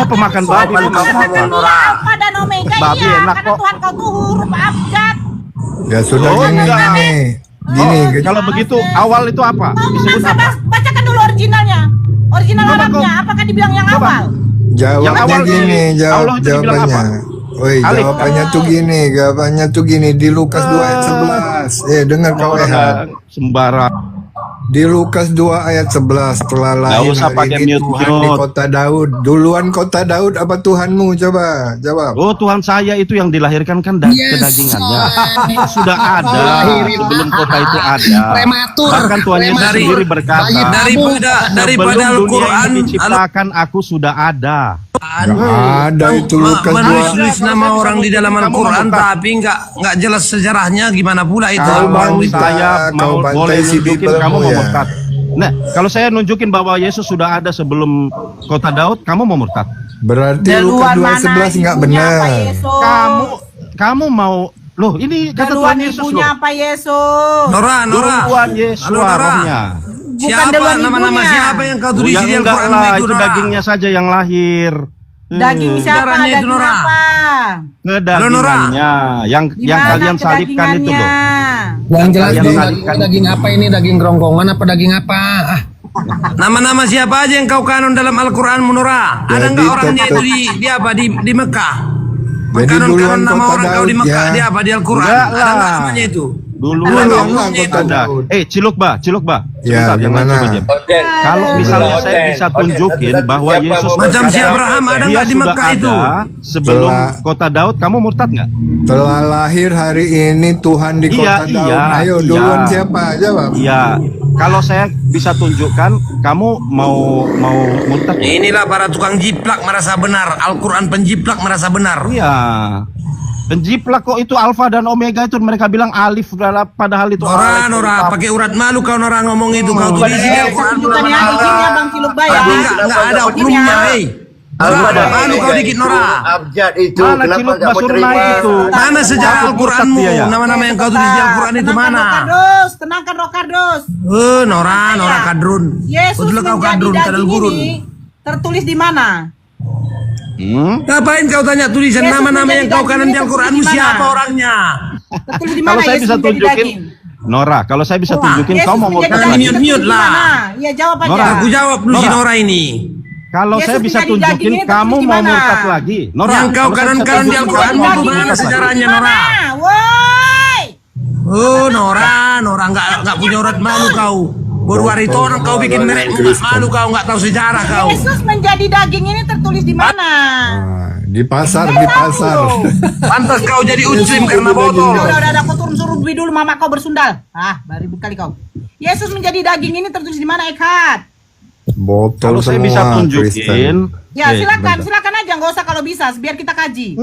Pemakan babi. Alfa dan omega, babi iya. Enak Karena kok. Tuhan kau tuh huruf abjad. Ya sudah gini. Kalau begitu awal itu apa? Disebut apa? Bacakan dulu originalnya. Original Arabnya, apakah dibilang yang awal? Jawabnya gini, jawabannya. Woi, jawabannya tuh gini di Lukas 2 ayat 11. Dengar kau sembarang. Di Lukas 2 ayat 11 setelah lahir hari ini Tuhan di kota Daud. Duluan kota Daud apa Tuhanmu? Coba jawab. Oh, Tuhan saya itu yang dilahirkan kan kedagingannya. Sudah ada sebelum kota itu ada. Bahkan Tuhan Yesus sendiri berkata, daripada Al-Quran diciptakan aku sudah ada. Ada itu Lukas 2. Menulis nama orang di dalam Al-Quran tapi nggak jelas sejarahnya, gimana pula itu? Saya mau boleh nunjukin kamu mau murtad. Nah, kalau saya nunjukin bahwa Yesus sudah ada sebelum kota Daud, kamu mau murtad. Berarti Lukas 2:11 nggak benar. Kamu mau loh, ini kata Tuhan Yesus loh. Apa Yesus? Nora. Tuhan Yesus rohnya. Siapa nama-nama siapa yang kau tulis di Al-Quran itu dagingnya saja yang lahir. Daging siapa? Daging apa? Kedagingannya yang kalian salibkan itu loh. Yang jelas daging apa ini? Daging gerongkongan apa daging apa? Nama-nama siapa aja yang kau kanon dalam Al-Quran Nora? Ada nggak orangnya itu di Mekah? Kanon nama orang kau di Mekah di apa di Al-Quran? Ada nggak namanya itu? Dulu yang kota ada. Daud. Ciluk ba. Ya, Sebentar, yang lain gimana? coba diam. Kalau misalnya saya bisa tunjukin bahwa Yesus Macam si Abraham ada dia nggak di sudah Mekah itu? ada sebelum Telah- kota Daud, kamu murtad nggak? Telah lahir hari ini Tuhan di kota Daud. Ayo duluan siapa? Jawab. Iya. Kalau saya bisa tunjukkan, kamu mau murtad? Inilah para tukang jiplak merasa benar. Al-Quran penjiplak merasa benar. Iya. Penjiplak kok itu alfa dan omega itu mereka bilang alif padahal itu alif. Nora, pakai urat malu kau Nora ngomong itu kau tulis di Al-Quran Bukan ya, ya Bang Ciluk Bay ya. Enggak ada oknumnya, hei. Nora, ada malu kau dikit Nora. Abjad itu Mana kenapa Ciluk nggak mau Basur terima? naik itu? Mana sejarah Al-Quranmu? Dia ya? Nama-nama yang kau tulis di Al-Quran itu mana? Tenangkan Rokardos. Nora kadrun. Yesus Betul kau menjadi kadrun kadal daging gurun. ini tertulis di mana? Ngapain kau tanya tulisan Yesus nama-nama yang menjadi kau kanan di daging Al-Quranmu itu di mana? siapa orangnya? Tertulis di Kalau mana saya Yesus bisa menjadi tunjukin, daging? Nora, kalau saya bisa tunjukin, Yesus kau mau menjadi murtad daging lagi? tertulis Mute di lah. mana? Iya jawab aja. Nora, Aku jawab lu si Nora ini. Kalau Yesus saya bisa menjadi daging tunjukin, ini kamu tertulis di mau mana? murtad lagi? Nora, Yang kau kalau saya bisa kanan-kanan di tunjukin, Al-Quran kamu mau itu murtad mana lagi? sejarahnya Nora? Woi. Nora nggak punya urat malu kau. Baru hari itu orang kau bikin merek nggak malu kau nggak tahu sejarah kau. Yesus menjadi daging ini tertulis di mana? Di pasar. Pantas kau jadi muslim karena botol. Udah, kau turun suruh beli dulu mama kau bersundal. Baru ribut kali kau. Yesus menjadi daging ini tertulis di mana, Ekhat? Botol Kalau saya semua bisa Kristen. tunjukin, Ya silakan bentar. aja, nggak usah kalau bisa, biar kita kaji.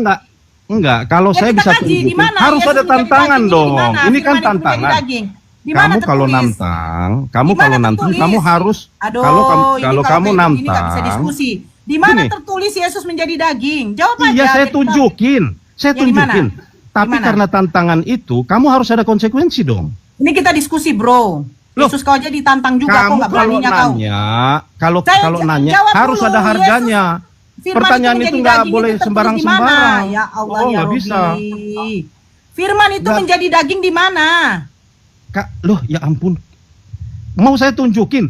Enggak, kalau Ya, saya kita bisa kaji, di tunjukin, mana harus Yesus ada menjadi tantangan daging, dong. di mana? Ini kan Firman itu menjadi tantangan. daging. Di mana Kamu kalau tertulis? nantang, tertulis? kamu harus Aduh, kalau ini kamu kayak gini nggak bisa nantang, diskusi. Di mana Gini. tertulis Yesus menjadi daging? Jawab aja. iya saya biar kita- tunjukin, Ya, di mana? Tapi Di mana? karena tantangan itu, kamu harus ada konsekuensi dong. Ini kita diskusi, bro. Yesus kau aja ditantang juga, kok Kamu nggak kalau beraninya kau. nanya, kalau Saya nanya jawab harus dulu, ada harganya. Firman Pertanyaan itu itu menjadi nggak daging boleh itu tertulis di sembarang-sembarang. mana? Ya Allah, Oh, ya nggak Robbi. bisa. Firman itu menjadi daging di mana? Loh, ya ampun. Mau saya tunjukin?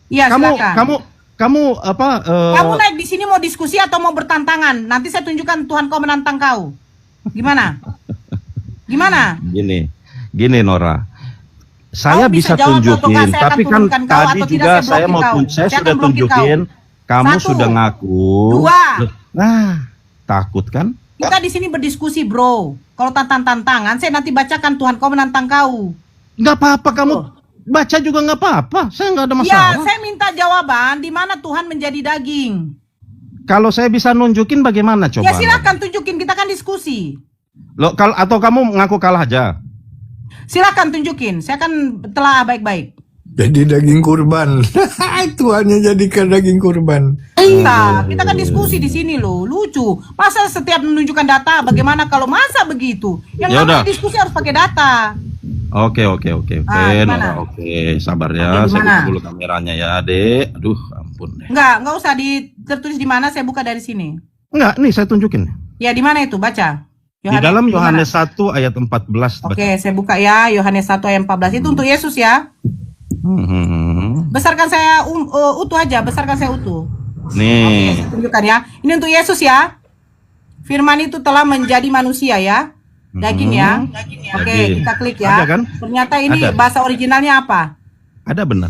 Iya, silakan. Kamu apa? Kamu naik di sini mau diskusi atau mau bertantangan? Nanti saya tunjukkan Tuhan kau menantang kau. Gimana? Gimana? Gini Nora. Saya Kau bisa bisa jawab atau tunjukin, enggak, saya akan tapi kan turunkan kau, tadi atau tidak juga saya saya blokir mau kau. saya Saya sudah akan blokir tunjukin, kamu Satu. sudah ngaku. Dua. Nah, takut kan? Kita di sini berdiskusi, bro. Kalau tantangan, saya nanti bacakan Tuhan kau menantang kau. Nggak apa-apa kamu baca juga nggak apa-apa. Saya nggak ada Ya, masalah. saya minta jawaban di mana Tuhan menjadi daging. Kalau saya bisa nunjukin bagaimana coba? Ya silakan tunjukin, kita kan diskusi. Loh, atau kamu ngaku kalah aja? Silakan tunjukin, saya akan telah baik-baik. Jadi daging kurban. Tuhannya jadikan daging kurban. Kita kan diskusi di sini loh, lucu. Masa setiap menunjukkan data, bagaimana kalau masa begitu? Yang Ya namanya udah. diskusi harus pakai data. Oke, gimana? Nora, oke, sabar ya. Oke, Saya gimana? buka dulu kameranya ya, Dek. Aduh, ampun deh. Enggak usah tertulis di mana, saya buka dari sini. Enggak, nih saya tunjukin. Ya di mana itu? Baca. Di dalam di mana? Yohanes 1 ayat 14. Oke, saya buka ya, Yohanes 1 ayat 14. Itu untuk Yesus ya. Besarkan saya utuh aja, besarkan saya utuh. Nih. Saya tunjukkan ya. Ini untuk Yesus ya. Firman itu telah menjadi manusia ya. Daging ya. Oke, Daging. kita klik ya. Ada kan? Ternyata ini Ada. bahasa originalnya apa? Ada benar.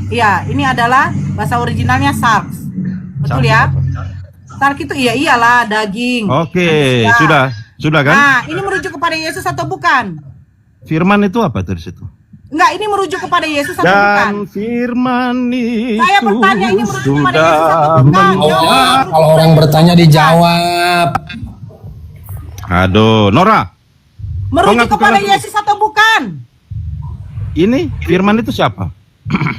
Iya, ini adalah bahasa originalnya sarks. Betul ya? Sark itu iyalah daging. Oke, manusia. sudah kan? Nah, ini merujuk kepada Yesus atau bukan? Firman itu apa dari situ? Enggak, ini merujuk kepada Yesus atau bukan? Dan firman itu Saya bertanya, ini merujuk kepada Yesus atau sudah bukan? Ya, kalau orang bertanya dijawab. Aduh, Nora. Merujuk ngaku kepada kalah. Yesus atau bukan? Ini firman itu siapa?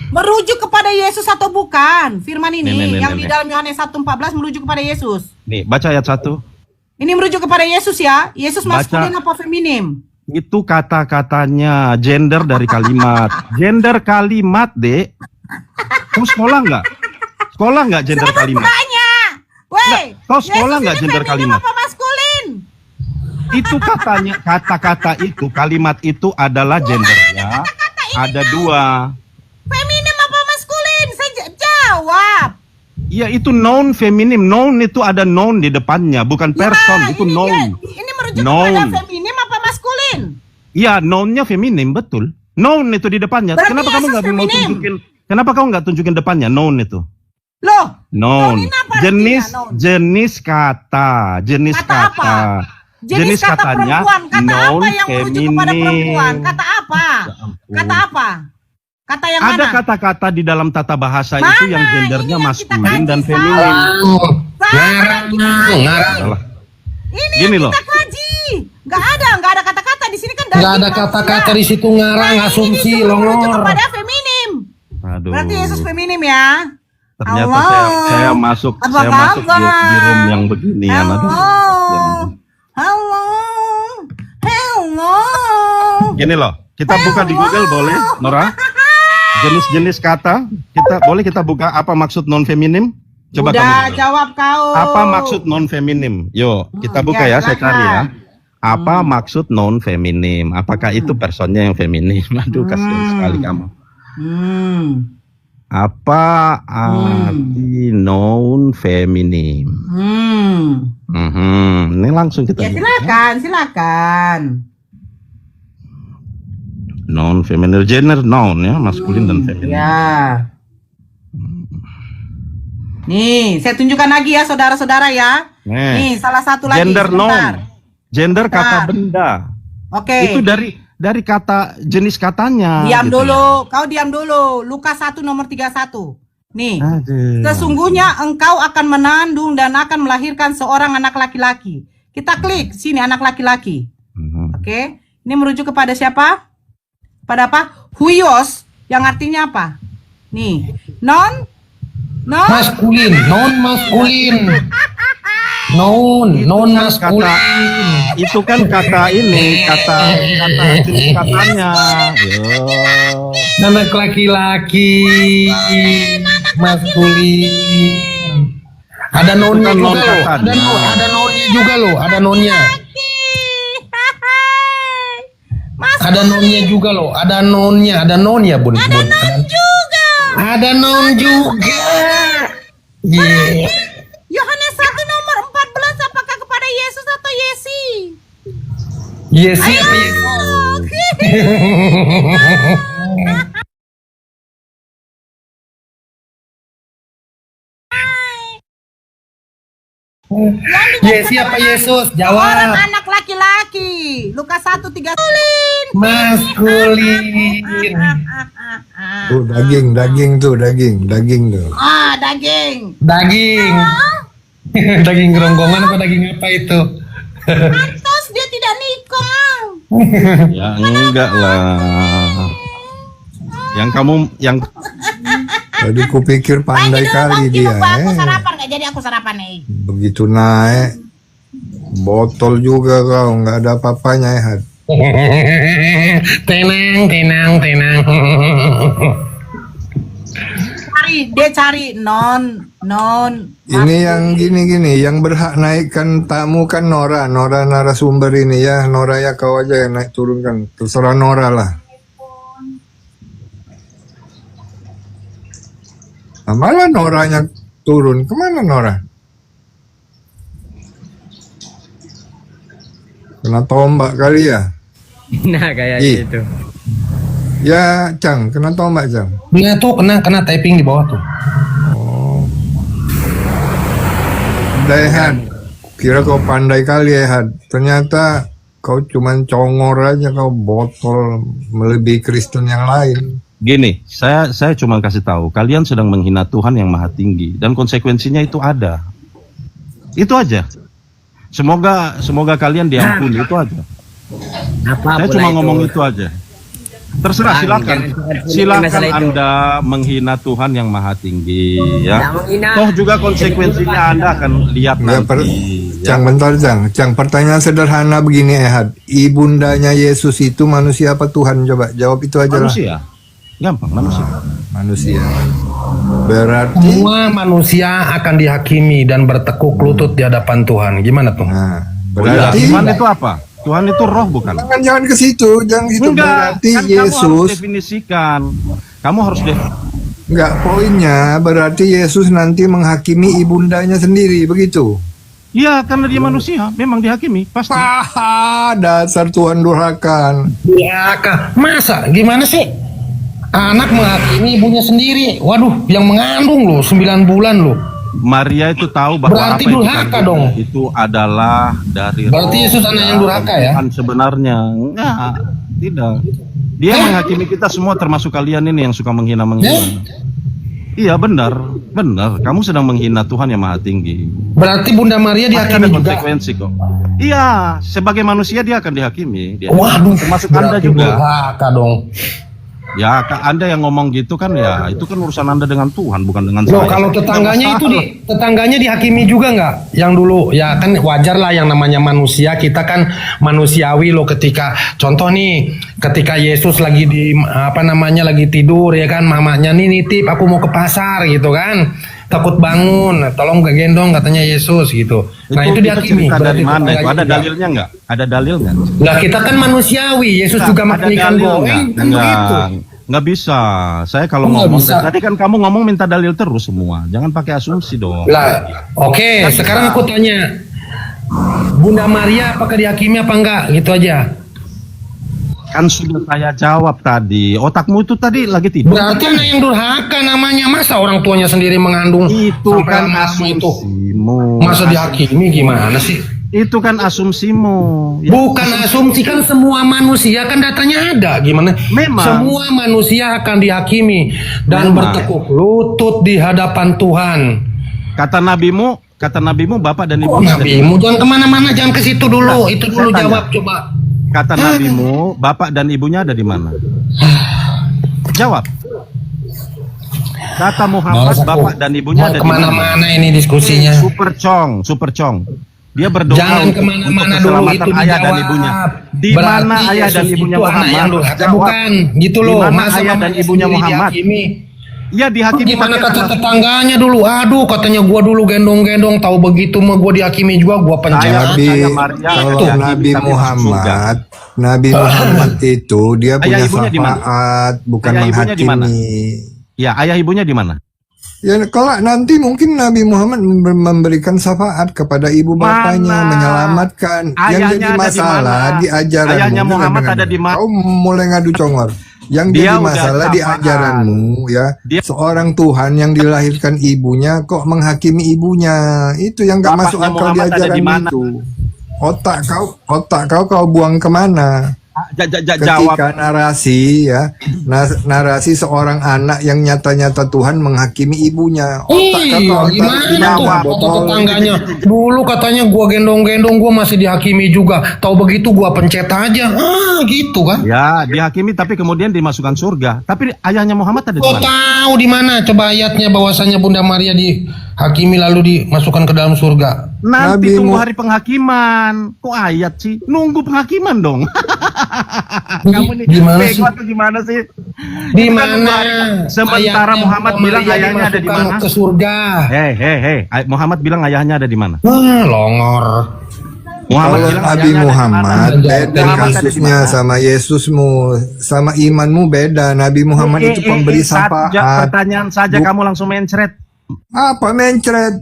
Merujuk kepada Yesus atau bukan? Firman ini Nih, yang nih. di dalam Yohanes 1:14 merujuk kepada Yesus. Nih, baca ayat 1. Ini merujuk kepada Yesus ya. Yesus Baca. maskulin apa feminim? Itu kata-katanya, gender dari kalimat. Gender kalimat, Dek. Kamu sekolah nggak? Sekolah nggak gender kalimat? Tanya. Weh, Kau sekolah Yesus nggak ini gender feminim kalimat? apa maskulin? Itu katanya, kata-kata itu, kalimat itu adalah gendernya. Ada dua. Feminim apa maskulin? Saya jawab. Iya, itu noun feminim. Noun itu ada noun di depannya, bukan person. Itu noun. Ini merujuk Noun. kepada feminim apa maskulin? Iya, nounnya feminim, betul. Noun itu di depannya. Berarti Kenapa kamu Yesus nggak mau feminim. tunjukin? Kenapa kamu nggak tunjukin depannya? Noun itu. Loh, Noun. ini apa Jenis artinya, noun? jenis kata. Jenis Kata kata. apa? Jenis kata katanya perempuan. Kata noun apa yang merujuk kepada feminim. perempuan? Kata apa? Kata apa? Kata yang Ada mana? kata-kata di dalam tata bahasa Mana? itu yang gendernya Ini yang kita maskulin kaji, dan Sal. feminin. Ngarang. Salah. Ini Gini yang loh. kita kaji. Nggak ada kata-kata di sini kan. Nggak ada kata-kata di situ, ngarang, asumsi, Merujuk longor. kepada feminim. Aduh. Berarti Yesus feminim ya. Ternyata Allah. saya masuk Apa saya masuk di kabar? room yang beginian. Aduh. Halo. Hello. Gini loh, kita buka di Google boleh, Nora? Jenis-jenis kata, kita buka apa maksud non feminim? Coba Udah kamu. jawab kau. Apa maksud non feminim? Yo, kita buka ya, ya, saya cari ya. silakan. Apa maksud non feminim? Apakah itu personnya yang feminim? Aduh, kasihan sekali kamu. Apa arti non feminim? Ini langsung kita Ya buka. silakan. Non feminim, gender noun ya, maskulin dan feminin. Ya. Nih, saya tunjukkan lagi ya saudara-saudara ya. Nih, salah satu lagi. Gender sebentar. noun. Gender kata Bentar. benda. Oke. Itu dari kata jenis katanya. Diam gitu dulu, kau diam dulu. Lukas 1 nomor 31. Nih, Aduh. sesungguhnya engkau akan menandung dan akan melahirkan seorang anak laki-laki. Kita klik sini anak laki-laki. Oke, ini merujuk kepada siapa? Pada apa? Huios, yang artinya apa? Nih, non Maskulin, non maskulin. Non maskulin. Itu kan kata ini, kata jenis katanya. Yo. Anak laki-laki, maskulin. Ada nonnya Bukan non juga loh. katanya. Ada nonnya juga loh. Ada nonnya. Ada nonnya juga loh. Ada nonnya bun. Ada non juga. Ada non juga. Yeah. Yohanes 1 nomor 14 apakah kepada Yesus atau Yesi? Yes, Yes, siapa Yesus? Orang Jawab. anak laki-laki. Lukas 1:3. Maskulin. Tuh daging tuh. Ah, daging. Daging. Daging geronggongan apa daging apa itu? Terus dia tidak nikah. Ya enggak lah. Yang Tadi kupikir pandai kali dia. Aku sarapan nggak jadi aku sarapan nih. Begitu naik botol juga kau, nggak ada apa-apanya ya. Tenang. Dia cari non. Ini yang gini, yang berhak naikkan tamu kan Nora narasumber ini ya. Nora ya kau aja yang naik turunkan. Terserah Nora lah. Nah, malah Noranya turun. Kemana Nora? Kena tombak kali ya? Nah, kayak Ih. gitu. Ya, Cang, kena tombak, Cang. Iya tuh kena typing di bawah tuh. Daihat, kira kau pandai kali ya, Had. Ternyata kau cuman congor aja, kau botol melebihi Kristen yang lain. gini, saya cuma kasih tahu, kalian sedang menghina Tuhan yang Maha Tinggi dan konsekuensinya itu ada. Itu aja. Semoga kalian diampuni, itu aja. Saya cuma ngomong itu aja. Terserah, silakan Anda menghina Tuhan yang Maha Tinggi, ya. Toh juga konsekuensinya Anda akan lihat nanti. Cang, bentar, Cang. Pertanyaan sederhana begini, Ehad. Ibundanya Yesus itu manusia apa Tuhan? Coba jawab itu aja lah. Manusia. Gampang, manusia. Manusia. Berarti semua manusia akan dihakimi dan bertekuk lutut di hadapan Tuhan. Gimana tuh? berarti Tuhan itu apa? Tuhan itu roh, bukan? Jangan ke situ, jangan ke situ. Enggak, Berarti kan Yesus kamu harus definisikan. Kamu harus Enggak, poinnya berarti Yesus nanti menghakimi ibundanya sendiri, begitu? Iya, karena dia manusia, memang dihakimi, pasti. Dasar Tuhan durhaka. Durhaka. Masa? Gimana sih? Anak menghakimi ibunya sendiri. Waduh, yang mengandung loh 9 bulan loh. Maria itu tahu bahwa Berarti apa yang durhaka dikandungnya dong. itu adalah dari Berarti roh Yesus anak yang durhaka ya? Tuhan sebenarnya. Enggak, tidak. Dia menghakimi kita semua termasuk kalian ini yang suka menghina-menghina. Iya benar. Kamu sedang menghina Tuhan yang Maha Tinggi. Berarti Bunda Maria dihakimi juga. Konsekuensi kok. Iya, sebagai manusia dia akan dihakimi. Waduh, termasuk Anda berarti juga. durhaka dong. Ya, Anda yang ngomong gitu kan ya, itu kan urusan Anda dengan Tuhan, bukan dengan Loh, saya. kalau tetangganya itu tetangganya dihakimi juga nggak? Yang dulu ya kan wajar lah yang namanya manusia, kita kan manusiawi loh. Ketika contoh nih, ketika Yesus lagi di lagi tidur ya kan, mamanya nih nitip aku mau ke pasar gitu kan, takut bangun, tolong gak gendong katanya Yesus gitu. Nah itu dihakimi. Dari mana itu? Ada dalilnya nggak? Ada dalil nggak? Nah kita kan manusiawi, Yesus juga makan ikan goreng kan begitu. Nggak bisa. Saya kalau ngomong tadi kan kamu ngomong minta dalil terus semua. Jangan pakai asumsi dong. Lah, oke, sekarang aku tanya, Bunda Maria apakah dihakimi apa enggak? Gitu aja. Kan sudah saya jawab tadi. Otakmu itu tadi lagi tidur. Berarti anak yang durhaka namanya. Masa orang tuanya sendiri mengandung itu kan asumsimu. Masa dihakimi gimana sih? Itu kan asumsimu. Ya. Bukan asumsi, kan semua manusia kan datanya ada. Gimana? Memang. Semua manusia akan dihakimi dan bertekuk lutut di hadapan Tuhan. Kata nabimu, bapak dan ibu. Nabimu jangan kemana-mana, jangan ke situ dulu. Itu dulu jawab coba. Kata nabimu, bapak dan ibunya ada di mana? Jawab. Kata Muhammad, bapak dan ibunya ada di mana? Kemana-mana ini diskusinya. Super cong. Dia berdoa jangan kemana-mana dulu, itu ayah dan ibunya. Di mana ayah dan ibunya Muhammad? Bukan, gitu loh. Masa ayah dan ibunya Muhammad? Iya dihakimi. Gimana kata tetangganya dulu? Aduh, katanya gua dulu gendong-gendong, tahu begitu mah gua dihakimi juga, gua penjara. Nabi Muhammad itu dia punya syafaat, bukan menghakimi. Ya, ayah ibunya di mana? Ya kelak nanti mungkin Nabi Muhammad memberikan syafaat kepada ibu bapaknya, menyelamatkan. Yang jadi masalah di ajaranmu. Ayahnya Muhammad ada di mana? Kau mulai ngadu congor. Yang jadi masalah di ajaranmu ya, seorang Tuhan yang dilahirkan ibunya kok menghakimi ibunya. Itu yang gak masuk akal di ajaran itu. Otak kau buang kemana? Ketika narasi ya, narasi seorang anak yang nyata-nyata Tuhan menghakimi ibunya. Gimana tuh tetangganya? Dulu katanya gua gendong-gendong, gua masih dihakimi juga. Tahu begitu gua pencet aja. Gitu kan? Ya, dihakimi tapi kemudian dimasukkan surga. Tapi ayahnya Muhammad ada di mana? Tahu di mana? Coba ayatnya bahwasanya Bunda Maria dihakimi lalu dimasukkan ke dalam surga. Nanti tunggu hari penghakiman. Kok ayat sih? Nunggu penghakiman dong. Kamu nih gimana sih? Di mana? Sementara Muhammad bilang ayahnya ada di mana? Ke surga. Hei. Muhammad bilang ayahnya ada di mana? Longor. Kalau Nabi Muhammad beda kasusnya sama Yesusmu, sama imanmu beda. Nabi Muhammad itu pemberi syafaat. Pertanyaan saja kamu langsung mencret. Apa mencret?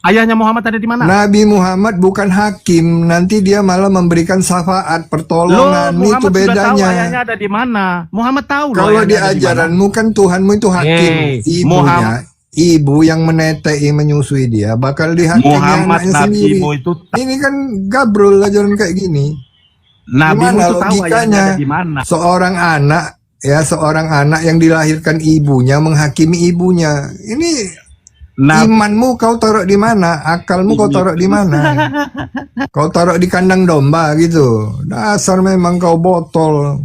Ayahnya Muhammad ada di mana? Nabi Muhammad bukan hakim, nanti dia malah memberikan syafaat, pertolongan. Itu bedanya. Tahu ayahnya ada di mana? Muhammad tahu loh. Kalau di ajaranmu kan Tuhanmu itu hakim. Ibunya, ibu yang menetei menyusui dia bakal dihakimi anaknya sendiri. Ini kan gabrol ajaran kayak gini. Gimana logikanya? Seorang anak yang dilahirkan ibunya menghakimi ibunya. Ini imanmu kau taruh di mana? Akalmu kau taruh di mana? Kau taruh di kandang domba gitu. Dasar memang kau botol.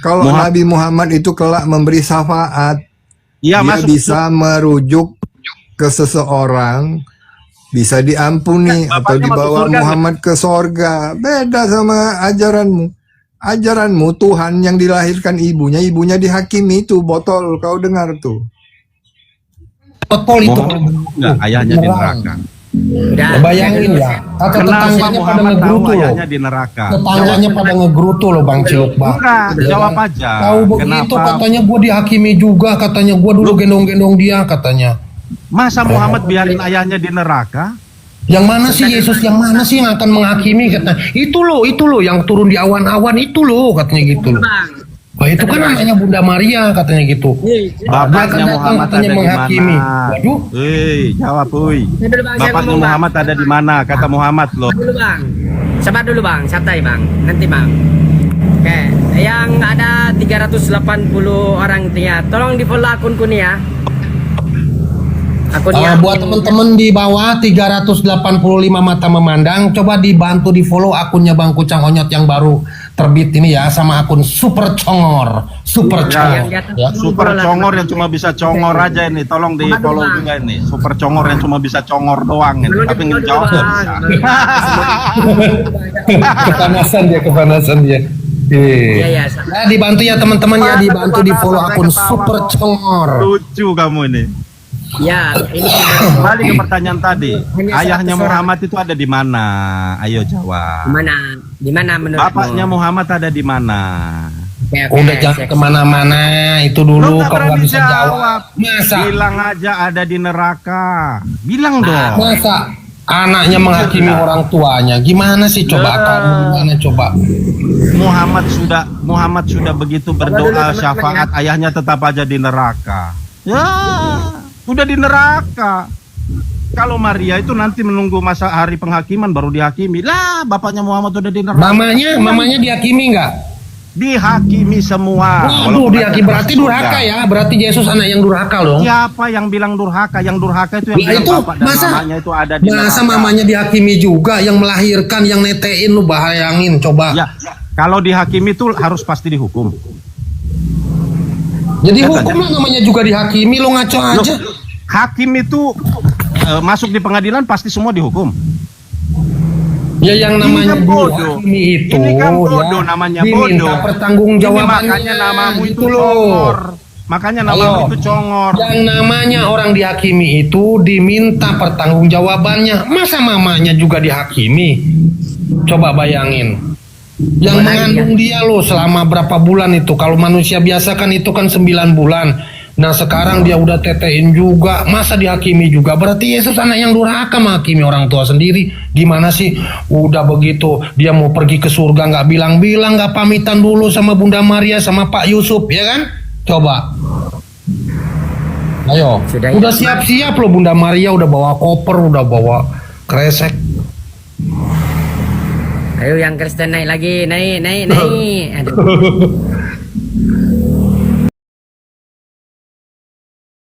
Kalau Nabi Muhammad itu kelak memberi syafaat, dia bisa merujuk ke seseorang, bisa diampuni atau dibawa Muhammad ke sorga. Beda sama ajaranmu. Ajaranmu Tuhan yang dilahirkan ibunya dihakimi, itu botol. Kau dengar tuh. Betul itu. Enggak, ayahnya di neraka. Bayangin ya, tetangganya pada ngegerutu loh. Di neraka. Tetangganya pada ngegerutu loh Bang Ciluk Bang. Jawab aja. Tahu begitu katanya gua dihakimi juga, katanya gua dulu gendong-gendong dia katanya. Masa Muhammad biarin ayahnya di neraka? Yang mana sih Yesus, yang mana sih yang akan menghakimi, katanya. Itu loh yang turun di awan-awan itu loh, katanya gitu loh. Wah, itu kan anaknya Bunda Maria, katanya gitu. Bapaknya Muhammad ada di menghakimi. mana? Waduh. Jawab, Uy. Dulu, Bang, saya Bapaknya ngomong, Bang. Muhammad ada di mana? Kata Muhammad loh. Sabar dulu, Bang. Sabar dulu, Bang. Santai, Bang. Nanti, Bang. Oke, yang ada 380 orang itu ya. Tolong di-follow akunku nih ya. Akunnya. Buat teman-teman di bawah 385 mata memandang, coba dibantu di follow akunnya Bang Kucang Onyot yang baru terbit ini ya, sama akun Super Congor, Super Congor. Ya. Super Congor yang cuma bisa congor aja ini, tolong di follow juga ini. Super Congor yang cuma bisa congor doang ini, tapi ngejawab nggak bisa. Kepanasan dia. Iya. Nah, dibantu ya teman-teman ya, dibantu di follow akun Super Congor. Lucu kamu ini. Ya, ini kembali ke pertanyaan tadi. Ayahnya Muhammad itu ada di mana? Ayo jawab. Di mana menurutmu? Bapaknya Muhammad ada di mana? Udah jangan kemana-mana, itu dulu kalau nggak bisa jawab. Masa? Bilang aja ada di neraka. Bilang dong. Masa anaknya menghakimi orang tuanya? Gimana sih coba kamu? Gimana coba? Muhammad sudah begitu berdoa syafaat, ayahnya tetap aja di neraka. Ya, udah di neraka. Kalau Maria itu nanti menunggu masa hari penghakiman baru dihakimi. Lah, bapaknya Muhammad udah di neraka. Mamanya dihakimi nggak? Dihakimi semua. Waduh, dihakimi berarti durhaka ya? Berarti Yesus anak yang durhaka dong? Siapa yang bilang durhaka? Yang durhaka itu yang bilang itu, bapak dan mamanya itu ada di masa neraka. mamanya dihakimi juga, yang melahirkan, yang netein, lu bayangin coba. Ya, kalau dihakimi itu harus pasti dihukum. Jadi hukumnya namanya juga dihakimi, lo ngaco aja. Hakim itu masuk di pengadilan pasti semua dihukum. Ya yang namanya bodoh. Itu Ini kan bodoh, ya, namanya diminta bodoh. pertanggungjawabannya. Makanya namamu itu loh. congor. Makanya namamu itu congor. Yang namanya orang dihakimi itu diminta pertanggungjawabannya. Masa mamanya juga dihakimi? Coba bayangin. Yang mengandung dia loh selama berapa bulan itu. Kalau manusia biasa kan itu kan 9 bulan. Nah sekarang dia udah tetein juga, masa dihakimi juga? Berarti Yesus anak yang durhaka menghakimi orang tua sendiri. Gimana sih? Udah begitu dia mau pergi ke surga nggak bilang-bilang, nggak pamitan dulu sama Bunda Maria sama Pak Yusuf, ya kan? Coba. Ayo, udah siap-siap loh Bunda Maria, udah bawa koper, udah bawa kresek. Ayo yang Kristen naik lagi, naik. Aduh.